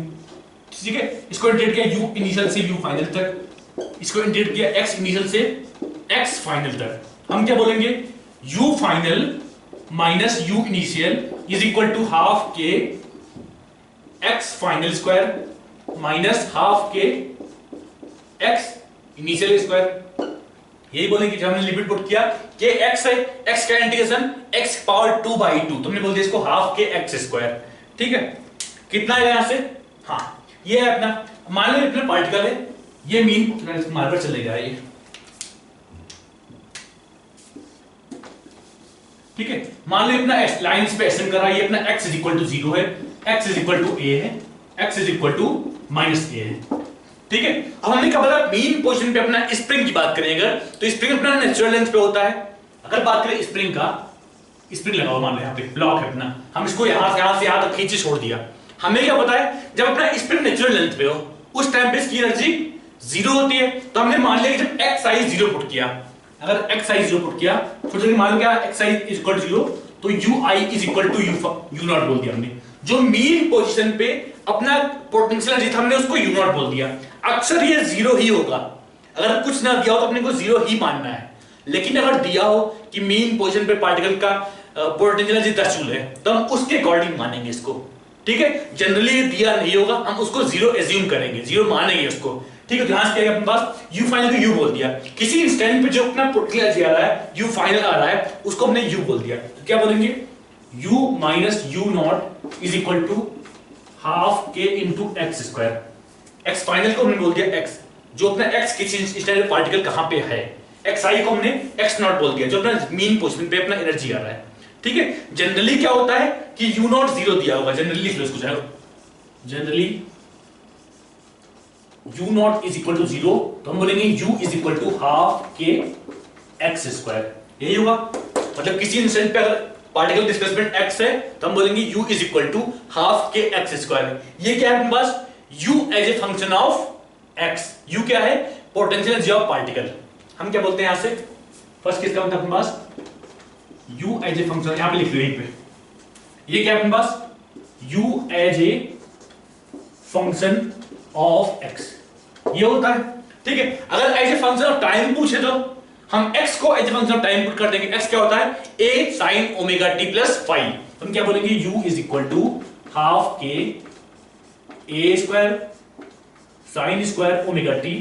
S1: ठीक है। इसको इंटीग्रेट किया u इनिशियल से u फाइनल तक, इसको इंटीग्रेट किया x इनिशियल से x फाइनल तक। हम क्या बोलेंगे u final minus u initial is equal to half k x final square minus half k x initial square. यही बोलेंगे जब हमने लिमिट पुट किया कि x है, x का इंटीग्रेशन x पावर 2/2, तुमने बोल दिया इसको हाफ के x स्क्वायर, ठीक है। कितना है यहां से, हाँ ये है अपना, मान लो इतना पार्टिकल है, ये मीन मार्कर चलेगा ये, ठीक है। मान लो अपना लाइन इस पे एसएम कर रहा है, ये अपना x इज इक्वल टू 0 है, x is equal to a है, x is equal to minus a है, ठीक है। अब हमने क्या बोला मेन पोजीशन पे अपना स्प्रिंग की बात करें अगर, तो स्प्रिंग अपना नेचुरल लेंथ पे होता है। अगर बात करें स्प्रिंग का, स्प्रिंग लगा हुआ मान लो यहाँ पे ब्लॉक है अपना, हम इसको यहां से यहां तक खींचे छोड़ दिया। हमें क्या पता है जब अपना स्प्रिंग नेचुरल लेंथ पे हो उस टाइम पे इसकी एनर्जी 0 होती है। तो हमने मान लिया कि जब x आई 0 पुट किया, अगर x आई 0 पुट किया तो मान लो क्या x i is equal to 0, तो u i is equal to u not बोल दिया हमने। जो मीन पोजीशन पे अपना पोटेंशियल एनर्जी था हमने उसको u नॉट बोल दिया। अक्सर ये 0 ही होगा, अगर कुछ ना दिया हो तो अपने को 0 ही मानना है, लेकिन अगर दिया हो कि मीन पोजीशन पे पार्टिकल का पोटेंशियल एनर्जी 10 जूल है तो हम उसके अकॉर्डिंग मानेंगे इसको, ठीक है। जनरली दिया नहीं होगा हम उसको 0 एज्यूम करेंगे, 0 मानेंगे उसको, ठीक है। ध्यान से अपने पास u फाइनल को u बोल दिया, किसी इंस्टेंट पे जो अपना पोटेंशियल एनर्जी आ रहा है u फाइनल आ रहा है उसको हमने u बोल दिया, तो क्या बोलेंगे u minus u not is equal to half k into x square. x final को हमने बोल दिया x, जो अपना x किसी इंस्टेंट पार्टिकल कहां पे है, x आई को हमने x नॉट बोल दिया, जो अपना मीन पोजीशन पे अपना एनर्जी आ रहा है, ठीक है। जनरली क्या होता है कि u नॉट 0 दिया होगा, जनरली इसको जाओ, generally u not is equal to 0, तो हम बोलेंगे u is equal to half k x square, यही होगा। मतलब किसी इंस्टेंट पे अगर पार्टिकल डिस्प्लेसमेंट x है तो हम बोलेंगे u is equal to half k x square. ये क्या है अपने पास u as a function of x, u क्या है पोटेंशियल एनर्जी ऑफ पार्टिकल। हम क्या बोलते हैं यहां से, फर्स्ट किसका मतलब अपने पास u एज ए फंक्शन, यहां पे लिख लो यहीं पे, ये क्या है अपने पास u as a function of x, ये होता है, ठीक है। अगर as a function of time पूछे तो हम x को as a function of time put कर देंगे। x क्या होता है a sin omega t plus five, हम क्या बोलेंगे u is equal to half के a square sine square omega t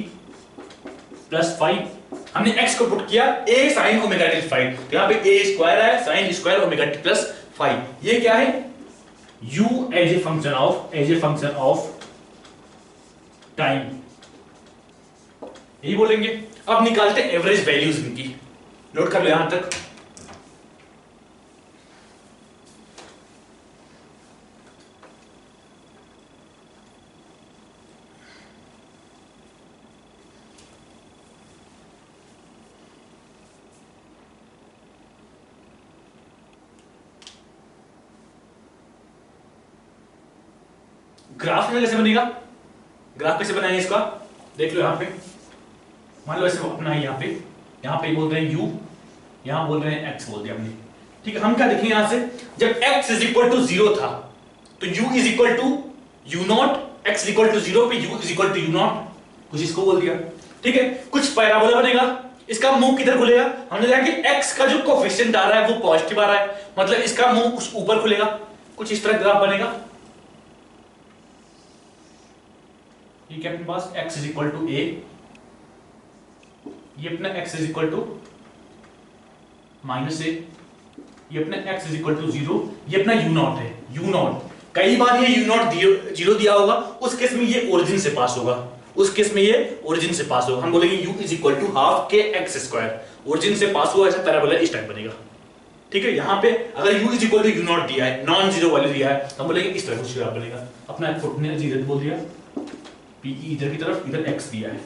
S1: plus five. हमने x को पुट किया a sin ओमेगा t 5, तो यहां पे a स्क्वायर है sine square omega t plus 5, ये क्या है u as a function of time, यही बोलेंगे। अब निकालते हैं एवरेज वैल्यूज इनकी, नोट कर लो यहां तक। ग्राफ में कैसे बनेगा, ग्राफ कैसे बनाएंगे इसका, देख लो यहां पे, मान लो ऐसे अपना है यहाँ पे बोल रहे हैं u, यहां बोल रहे हैं x बोल दिया हमने, ठीक है। हम क्या देखेंगे यहां से, जब x इज इक्वल टू 0 था तो u is equal to u not, x is equal to 0 पे u is equal to u not, कुछ इसको बोल दिया, ठीक है। कुछ पैराबोला बनेगा, इसका मुंह किधर खुलेगा, हमने देखा कि x का जो कोएफिशिएंट आ रहा है वो पॉजिटिव आ रहा है, मतलब इसका मुंह कुछ ऊपर खुलेगा, कुछ इस तरह ग्राफ बनेगा। ये क्या अपने पास x is equal to a, ये अपना x is equal to minus a, ये अपना x इज इक्वल टू 0, ये अपना u नॉट है, u नॉट कई बार ये u नॉट 0 दिया होगा, उस केस में ये ओरिजिन से पास होगा, उस केस में ये ओरिजिन से पास होगा, हम बोलेंगे u is equal to half k x square, origin से पास हुआ ऐसा पैराबोला इस टाइप बनेगा, ठीक है। यहाँ पे अगर u is equal to u not दिया है, नॉन जीरो वैल्यू दिया है, तो हम बोलेंगे इस तरह कुछ बनेगा, अपना इधर बोल दिया p इधर की तरफ, इधर x दिया है,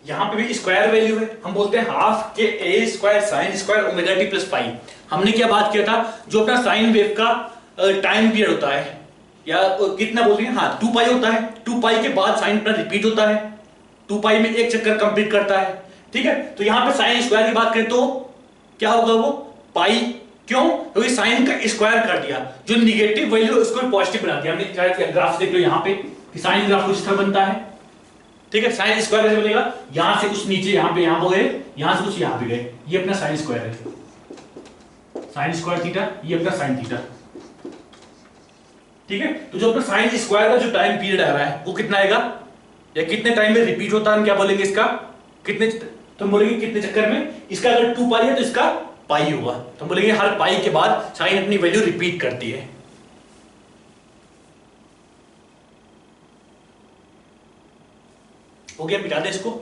S1: यहाँ पे भी स्क्वायर वैल्यू है, हम बोलते हैं हाफ के ए square sine square omega T plus pi. हमने क्या बात किया था, जो अपना साइन वेव का टाइम पीरियड होता है या कितना बोल रही है, हाँ 2 पाई होता है, 2 पाई के बाद साइन अपना रिपीट होता है, 2 पाई में एक चक्कर कंप्लीट करता है, ठीक है। तो यहाँ पे साइन स्क्वायर की बात करें तो क्या होगा वो पाई, क्यों, क्योंकि साइन का स्क्वायर कर दिया, जो निगेटिव वैल्यू उसको पॉजिटिव बना दिया हमने। ग्राफ देख लो यहाँ पे कि साइन ग्राफ कुछ तरह बनता है, ठीक है। साइन स्क्वायर कैसे बनेगा, यहां से कुछ नीचे यहाँ पे यहाँ हो गए, यहां से कुछ यहाँ पे गए, ये अपना साइन स्क्वायर है, साइन स्क्वायर थीटा, ये अपना साइन थीटा, ठीक है। तो जो अपना साइन स्क्वायर का जो टाइम पीरियड आ रहा है वो कितना आएगा, या कितने टाइम में रिपीट होता है, हम क्या बोलेंगे इसका, कितने, तो हम बोलेंगे कितने चक्कर में, इसका अगर 2 पाई है तो इसका पाई होगा, तो हम बोलेंगे हर पाई के बाद साइन अपनी वैल्यू रिपीट करती है। हो गया, मिटा दे इसको।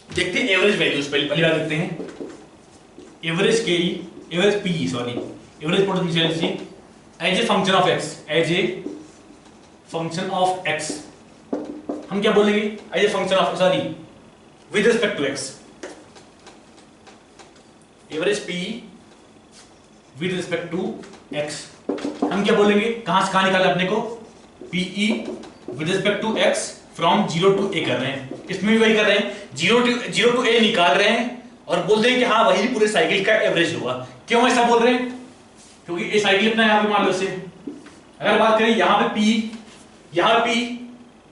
S1: देखते हैं एवरेज वैल्यूज, पहली बार देखते हैं average K average P sorry average potential as a function of x, as a function of x, हम क्या बोलेंगे, as a function of sorry with respect to x, average P with respect to x, हम क्या बोलेंगे, कहां से कहां निकाला अपने को, PE with respect to x from 0 to a कर रहे हैं, इसमें भी वही कर रहे हैं, 0 टू ए निकाल रहे हैं और बोलते हैं कि हाँ वही पूरे साइकिल का एवरेज होगा। क्यों ऐसा बोल रहे हैं, क्योंकि ए साइकिल अपना यहाँ पे मान लो से, अगर बात करें यहाँ पे पी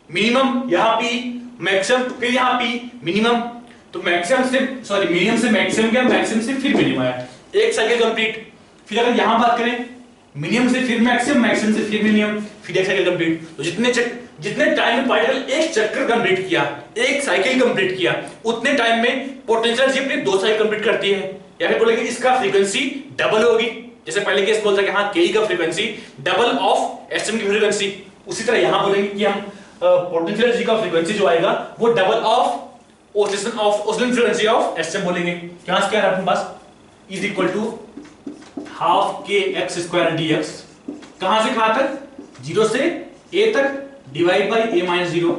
S1: मिनिमम, यहाँ पी मैक्सिमम, फिर यहाँ पी मिनिमम, तो मैक्सिमम से सॉरी मिनिमम से मैक्सिमम गया, मैक्सिमम से फिर मिनिमम आया, एक साइकिल कंप्लीट। फिर अगर यहां बात करें मिनिमम से फिर मैक्सिमम, मैक्सिमम से फिर मिनिमम, फिर एक साइकिल कंप्लीट। तो जितने टाइम में पार्टिकल एक चक्कर कंप्लीट किया, एक साइकिल कंप्लीट किया, उतने टाइम में पोटेंशियल एनर्जी अपनी 2 साइकिल कंप्लीट करती है, या फिर बोलेंगे इसका फ्रीक्वेंसी डबल होगी, जैसे पहले केस बोलता कि हाँ के का फ्रीक्वेंसी डबल ऑफ एसएम की फ्रीक्वेंसी, उसी तरह यहां बोलेंगे कि हम पोटेंशियल एनर्जी का फ्रीक्वेंसी जो आएगा वो double of oscillation frequency of SHM बोलेंगे। क्या क्या है अपने पास, is equal to half k x square dx, कहां से कहां तक, 0 से a तक, डिवाइड बाई a माइनस 0,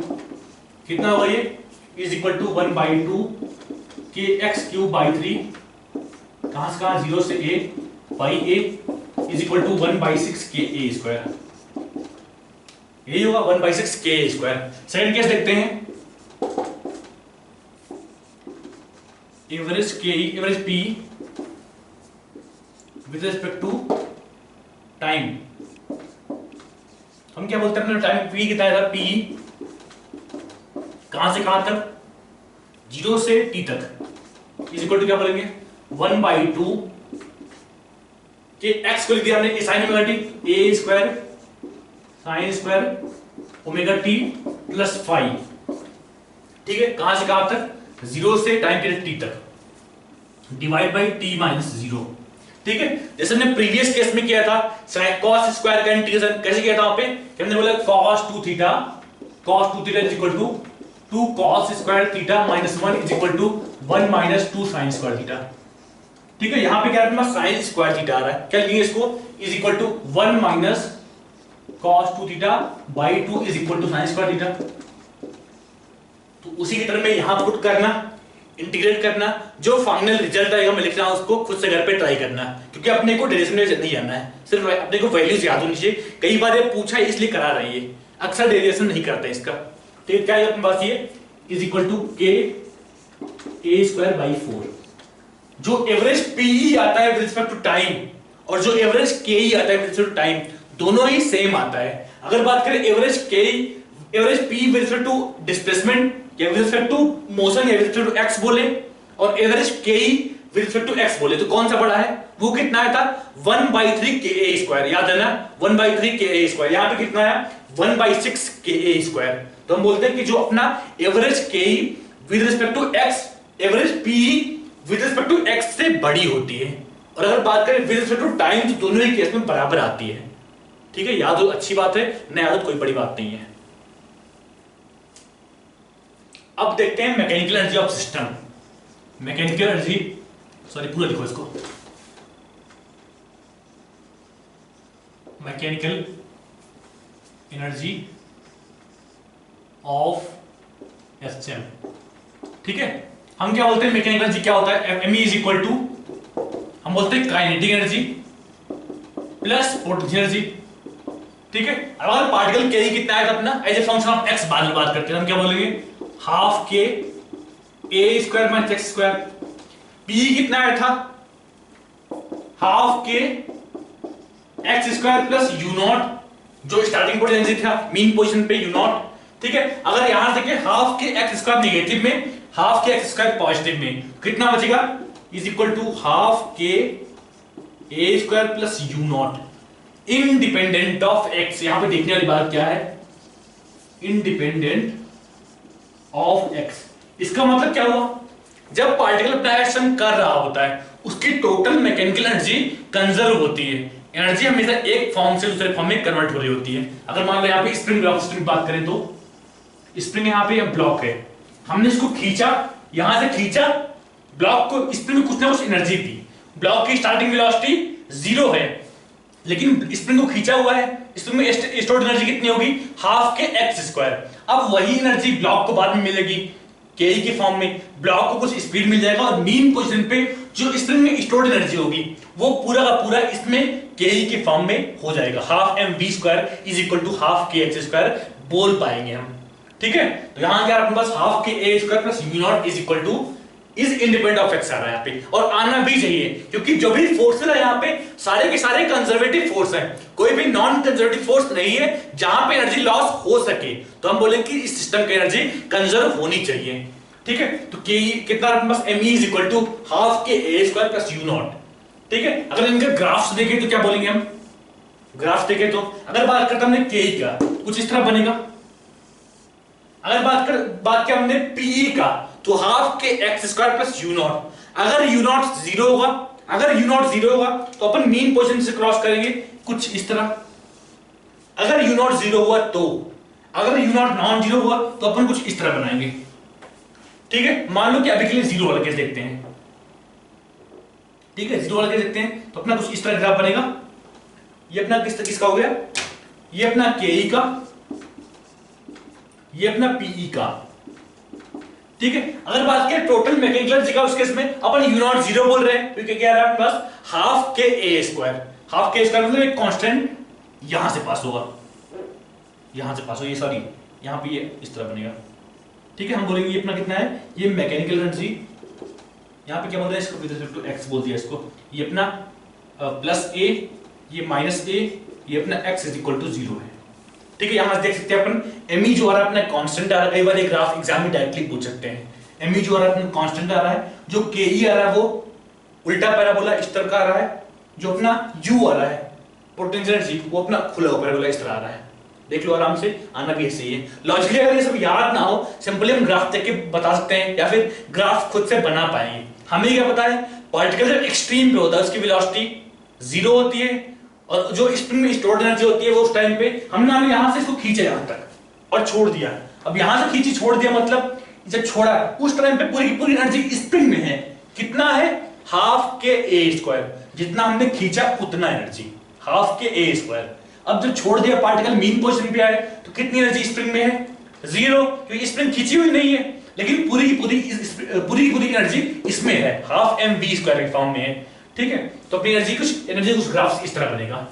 S1: कितना होगा ये, इज इक्वल टू 1/2 के एक्स क्यूब बाई 3, कहां से कहां, 0 से a by a is equal to 1/6 k A square, यही होगा 1/6 के ए स्क्वायर। सेकंड केस देखते हैं, average P with respect to time, हम क्या बोलते हैं अपना टाइम पी कितना था, पी कहां से कहां तक, 0 से t तक, इज इक्वल टू क्या बोलेंगे 1/2 के x को लिख दिया हमने sign omega T, a square sine square omega T plus 5, ठीक है, कहां से कहां तक, 0 से टाइम पीरियड t तक, डिवाइड बाई t माइनस 0, ठीक है। जैसे हमने प्रीवियस केस में किया था cos स्क्वायर का इंटीग्रेशन कैसे किया था, वहां पे हमने बोला cos 2 theta is equal to 2 cos square theta minus 1 is equal to 1 minus 2 sin square theta, ठीक है। यहां पे क्या अपने पास sin स्क्वायर थीटा आ रहा है, क्या लिखेंगे इसको, is equal to 1 minus cos 2 theta by 2 is equal to sin square theta. तो उसी की तरह में यहां पुट करना, इंटीग्रेट करना, जो फाइनल रिजल्ट आएगा मैं लिख रहा हूं उसको खुद से घर पे ट्राई करना, क्योंकि अपने को डेरिवेशन में नहीं जाना है, सिर्फ अपने को वैल्यूज याद होनी चाहिए। कई बार ये पूछा है इसलिए करा रही है, अक्सर डेरिवेशन नहीं करते इसका, ठीक है। क्या है अपने पास ये इज इक्वल टू के ए स्क्वायर बाई 4, जो एवरेज पी आता है विद रिस्पेक्ट टू टाइम और जो एवरेज के आता है विद रिस्पेक्ट टू टाइम, दोनों ही सेम आता है। अगर बात करें average P with respect to displacement या विद रिस्पेक्ट टू मोशन या विद रिस्पेक्ट टू एक्स बोले, और average k with respect to x बोले, तो कौन सा बड़ा है, वो कितना आया था 1/3 के ए स्क्वायर, याद है ना 1/3 के ए स्क्वायर, यहां पे कितना आया 1/6 के ए स्क्वायर। तो हम बोलते हैं कि जो अपना average k with respect to x, average P with respect to x से बड़ी होती है, और अगर बात करें विद रिस्पेक्ट टू टाइम तो दोनों ही केस में बराबर आती है। ठीक है, याद हो, अच्छी बात है, नहीं याद हो कोई बड़ी बात नहीं है। अब देखते हैं mechanical energy of system. Mechanical energy, sorry पूरा लिखो इसको, मैकेनिकल एनर्जी ऑफ सिस्टम। ठीक है, हम क्या बोलते हैं मैकेनिकल एनर्जी क्या होता है, एम इज इक्वल टू, हम बोलते हैं kinetic energy plus potential energy. ठीक है, अब अगर पार्टिकल के कितना है अपना as a function of x बाद में बात करते हैं, हम क्या बोलेंगे हाफ के ए square minus x square. P कितना आया था, half k x square plus U naught, जो स्टार्टिंग पोटेंशियल था मीन पोजीशन पे यू नॉट। ठीक है, अगर यहां देखें half k x square negative में, half k x square positive में, कितना बचेगा इज इक्वल टू हाफ के ए square plus U naught independent of x. यहां पे देखने वाली बात क्या है, इंडिपेंडेंट ऑफ एक्स। इसका मतलब क्या हुआ, जब पार्टिकल अपना एक्शन कर रहा होता है उसकी टोटल मैकेनिकल एनर्जी कंजर्व होती है। एनर्जी हमेशा एक फॉर्म से दूसरे फॉर्म में कन्वर्ट हो रही होती है। अगर मान लो यहाँ पे स्प्रिंग ब्लॉक सिस्टम की बात करें तो स्प्रिंग यहाँ पे ब्लॉक है, हमने इसको खींचा, यहां से खींचा ब्लॉक को, स्प्रिंग में कुछ ना कुछ एनर्जी थी, ब्लॉक की स्टार्टिंग वेलोसिटी 0 है, लेकिन स्प्रिंग को खींचा हुआ है, स्प्रिंग में स्टोर्ड एनर्जी कितनी होगी हाफ के एक्स स्क्वायर। अब वही एनर्जी ब्लॉक को बाद में मिलेगी के के फॉर्म में, ब्लॉक को कुछ स्पीड मिल जाएगा और मीन पोजीशन पे जो स्प्रिंग में स्टोर्ड एनर्जी होगी वो पूरा का पूरा इसमें के के फॉर्म में हो जाएगा, half m v square is equal to half k x square बोल पाएंगे हम। ठीक है, तो यहां क्या अपने पास हाफ के ए square plus U naught is equal to is independent of x आ रहा है यहाँ पे, और आना भी चाहिए क्योंकि जो भी फोर्सेस है यहाँ पे सारे के सारे कंजर्वेटिव फोर्स हैं, कोई भी नॉन कंजर्वेटिव फोर्स नहीं है जहां पे एनर्जी लॉस हो सके, तो हम बोलेंगे कि इस सिस्टम की एनर्जी कंजर्व होनी चाहिए। ठीक है, तो के कितना अपने पास M is equal to half के ए स्क्वायर प्लस यू नॉट। ठीक है, अगर इनके ग्राफ्स देखें तो क्या बोलेंगे हम, ग्राफ देखें तो अगर बात करते हमने के का कुछ इस तरह बनेगा, अगर बात किया हमने पीई का तो half k x square plus U not. अगर यू नॉट 0 होगा, अगर यू नॉट 0 होगा तो अपन मीन पोजीशन से क्रॉस करेंगे कुछ इस तरह, अगर यू नॉट 0 हुआ तो, अगर यू नॉट नॉन 0 हुआ तो अपन कुछ इस तरह बनाएंगे। ठीक है, मान लो कि अभी के लिए 0 वाला केस देखते हैं। ठीक है, 0 वाला केस देखते हैं तो अपना कुछ इस तरह ग्राफ बनेगा, ये अपना किसका हो गया, ये अपना के का, ये अपना पीई का। ठीक है, अगर बात करें टोटल मैकेनिकल एनर्जी का उस केस में अपन यू नॉट 0 बोल रहे हैं क्योंकि क्या आ रहा है अपने पास हाफ के ए स्क्वायर, हाफ के स्क्वायर मतलब एक कांस्टेंट यहां से पास होगा, यहां से पास हो, ये सॉरी यहां पे ये इस तरह बनेगा। ठीक है, हम बोलेंगे ये अपना कितना है, ये मैकेनिकल एनर्जी, यहां पे क्या बोल रहे हैं इसको विद रिस्पेक्ट टू एक्स बोल दिया इसको, ये अपना प्लस ए, ये माइनस ए, ये अपना एक्स इज इक्वल टू 0 है। ठीक है, यहां देख सकते हैं अपन एम ई जो आ रहा है अपना कांस्टेंट आ रहा है, कई बार एक ग्राफ एग्जाम में डायरेक्टली पूछ सकते हैं, एम ई जो आ रहा है अपना कांस्टेंट आ रहा है, जो के ई आ रहा है वो उल्टा पैराबोला इस तरह का आ रहा है, जो अपना यू आ रहा है पोटेंशियल एनर्जी वो अपना खुला हुआ पैराबोला इस तरह आ रहा है। देख लो आराम से, आना भी ऐसे ही है। लॉजिकली अगर ये सब याद ना हो सिंपली हम ग्राफ देख के बता सकते हैं या फिर ग्राफ खुद से बना पाएंगे। हमें क्या पता है पार्टिकल जब एक्सट्रीम पे होता है उसकी वेलोसिटी 0 होती है, और जो स्प्रिंग में स्टोर्ड एनर्जी होती है वो उस टाइम पे हमने यहां से इसको खींचा यहां तक और छोड़ दिया। अब यहां से खींची छोड़ दिया मतलब जब छोड़ा उस टाइम पे पूरी की पूरी एनर्जी स्प्रिंग में है, कितना है हाफ के ए स्क्वायर, जितना हमने खींचा उतना एनर्जी हाफ के ए स्क्वायर। अब जब छोड़ दिया पार्टिकल मीन पोजीशन पे आए तो कितनी एनर्जी स्प्रिंग में है 0, क्योंकि स्प्रिंग खींची हुई नहीं है, लेकिन पूरी की पूरी एनर्जी इसमें है, हाफ एम वी स्क्वायर के फॉर्म में है। ठीक है, तो अपनी एनर्जी कुछ ग्राफ इस तरह बनेगा।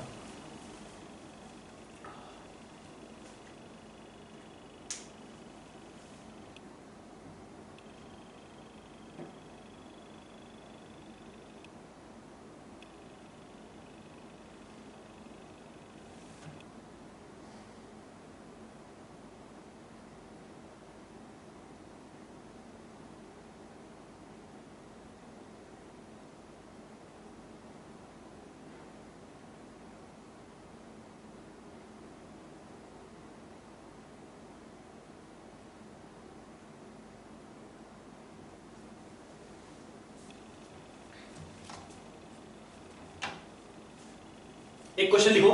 S1: एक क्वेश्चन लिखो,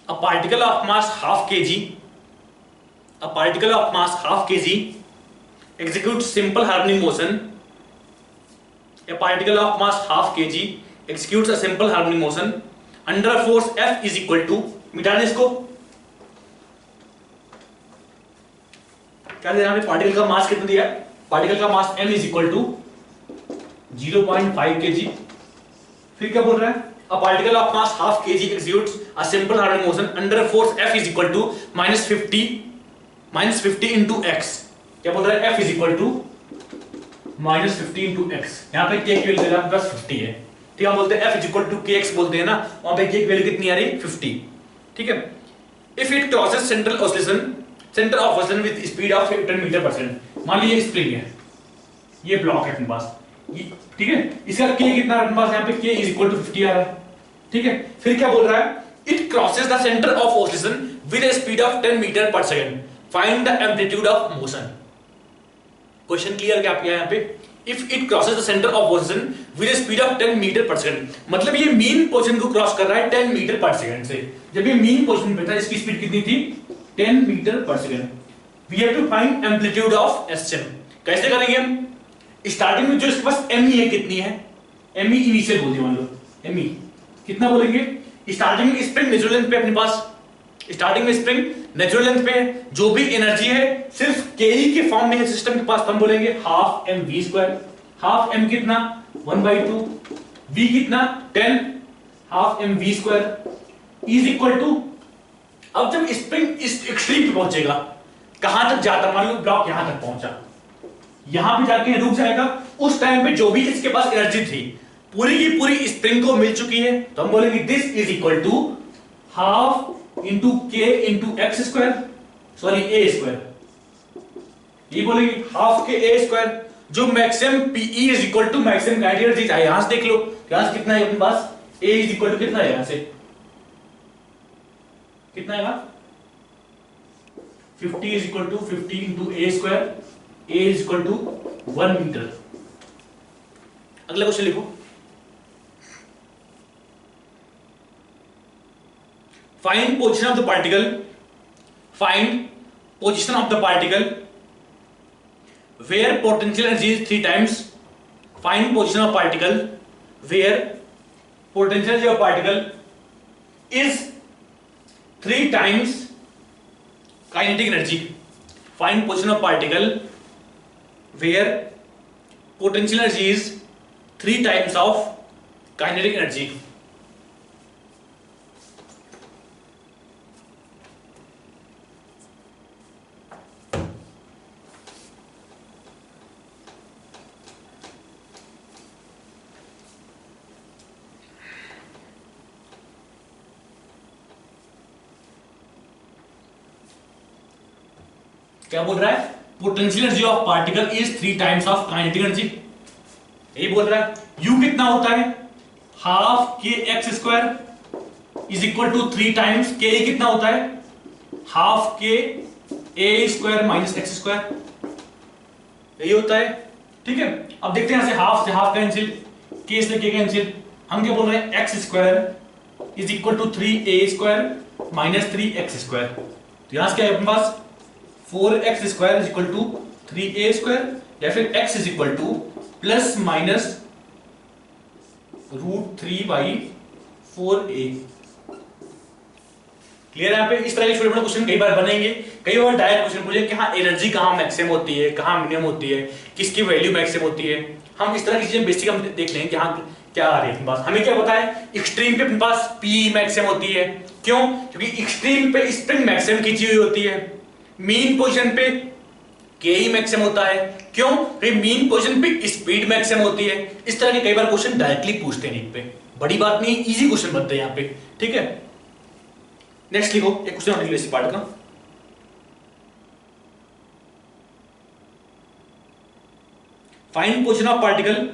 S1: a particle of mass half KG, a particle of mass half KG executes simple harmonic motion, a particle of mass half kg executes a simple harmonic motion under a force F is equal to, मिटाने इसको, क्या यहाँ पे particle का मास कितना दिया है, particle का मास m is equal to 0.5 kg। फिर क्या बोल रहा है, a particle of mass half kg executes a simple harmonic motion under a force F is equal to -50 into x। क्या बोल रहा है, F is equal to -50 into x, यहाँ पे के की वैल्यू दे रहा है +50 है, ठीक है, बोलते हैं F is equal to kx बोलते हैं ना, वहां पे के की वैल्यू कितनी आ रही है 50, ठीक है। If it crosses centre of oscillation with speed of 10 metre per second, मान लीजिए स्प्रिंग है, ये ब्लॉक है अपने पास, ठीक है, इसका के कितना है अपने पास, यहाँ पे के इज इक्वल टू 50 आ रहा है, ठीक है। फिर क्या बोल रहा है, it crosses the centre of oscillation with a speed of 10 metre per second, find the amplitude of motion. Question clear क्या आपके यहाँ पे, if it crosses the centre of position with speed of 10 metre per second, मतलब ये mean position को cross कर रहा है 10 मीटर पर सेकंड से। जब ये मीन पोजीशन पे था इसकी स्पीड कितनी थी, 10 metre per second. We have to find amplitude of SHM. कैसे करेंगे हम, स्टार्टिंग में जो इसके पास एमई है कितनी है, एमई इनिशियल बोल दिया मान लो, एमई कितना बोलेंगे, स्टार्टिंग में स्प्रिंग नेचुरल लेंथ पे अपने पास, स्टार्टिंग में स्प्रिंग नेचुरल लेंथ पे जो भी एनर्जी है सिर्फ केई के फॉर्म में है सिस्टम के पास, तो हम बोलेंगे half m v square, half m कितना 1/2, वी कितना 10, half m v square is equal to, अब जब स्प्रिंग इस एक्सट्रीम पे पहुंचेगा, कहां तक जाता, मान लो ब्लॉक यहां तक पहुंचा, यहां पे जाके रुक जाएगा, उस टाइम पे जो भी इसके पास एनर्जी थी पूरी की पूरी स्प्रिंग को मिल चुकी है, तो हम बोलेंगे this is equal to half into k into x square, sorry a square, ये बोलेंगे हाफ के ए स्क्वायर, जो maximum PE is equal to maximum kinetic energy चाहिए, यहां से देख लो यहां से कितना है अपने पास, ए इज इक्वल टू कितना है, यहां से कितना है 50 is equal to 50 into a square, a is equal to 1 metre. अगला क्वेश्चन लिखो, find position of the particle, find position of the particle where potential energy is 3 times, find position of particle where potential energy of particle is 3 times kinetic energy, find position of particle where potential energy is 3 times of kinetic energy। क्या बोल रहा है, potential energy of particle is 3 times of kinetic energy, यही बोल रहा है। U कितना होता है, half k x square is equal to 3 times k, कितना होता है हाफ के ए स्क्वायर माइनस एक्स स्क्वायर, यही होता है, ठीक है। अब देखते हैं यहां से हाफ कैंसिल, के से के कैंसिल, हम क्या बोल रहे हैं x square is equal to 3a square minus 3x square, तो यहां से क्या है अपने पास 4x square is equal to 3a square, या फिर x is equal to plus minus √3/4a। Clear है यहाँ पे, इस तरह के छोटे मोटे क्वेश्चन कई बार बनेंगे, कई बार डायरेक्ट क्वेश्चन पूछे कि हाँ एनर्जी कहाँ मैक्सिमम होती है, कहाँ मिनिमम होती है, किसकी वैल्यू मैक्सिमम होती है, हम इस तरह की चीजें बेसिक हम देख लेंगे कि हाँ क्या आ रही है अपने पास। हमें क्या पता है, एक्सट्रीम पे अपने पास पी मैक्सिमम होती है, क्यों, क्योंकि एक्सट्रीम पे स्प्रिंग मैक्सिमम खींची हुई होती है, मीन पोजीशन पे के ही मैक्सिमम होता है, क्यों, क्योंकि मीन पोजीशन पे स्पीड मैक्सिमम होती है। इस तरह के कई बार क्वेश्चन डायरेक्टली पूछते हैं नीट पे, बड़ी बात नहीं, इजी क्वेश्चन बनते हैं यहाँ पे, ठीक है। नेक्स्ट लिखो एक क्वेश्चन और लिख लो इसी पार्ट का, find position of particle,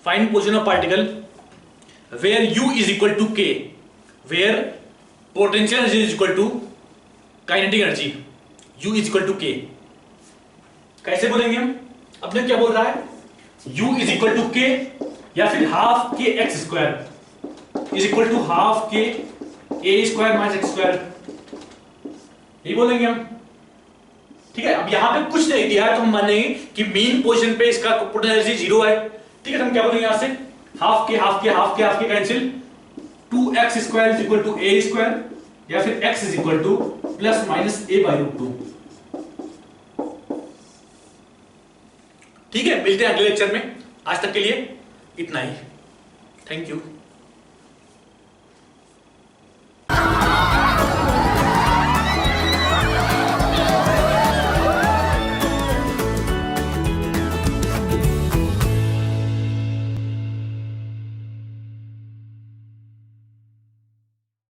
S1: find position of particle where u is equal to k, where potential energy is equal to kinetic energy, u is equal to k। कैसे बोलेंगे हम, अपने क्या बोल रहा है, u is equal to k, या फिर half k x square is equal to half के ए स्क्वायर माइनस एक्स स्क्वायर, यही बोलेंगे हम। ठीक है, अब यहां पे कुछ नहीं दिया है तो हम मानेंगे कि मीन पोजीशन पे इसका पोटेंशियल एनर्जी 0 है। ठीक है, तो हम क्या बोलेंगे यहां से, half k half k half k half k cancel, 2x square is equal to a square या फिर x is equal to plus minus a by root 2। ठीक है, मिलते हैं अगले लेक्चर में। आज तक के लिए इतना ही। Thank you.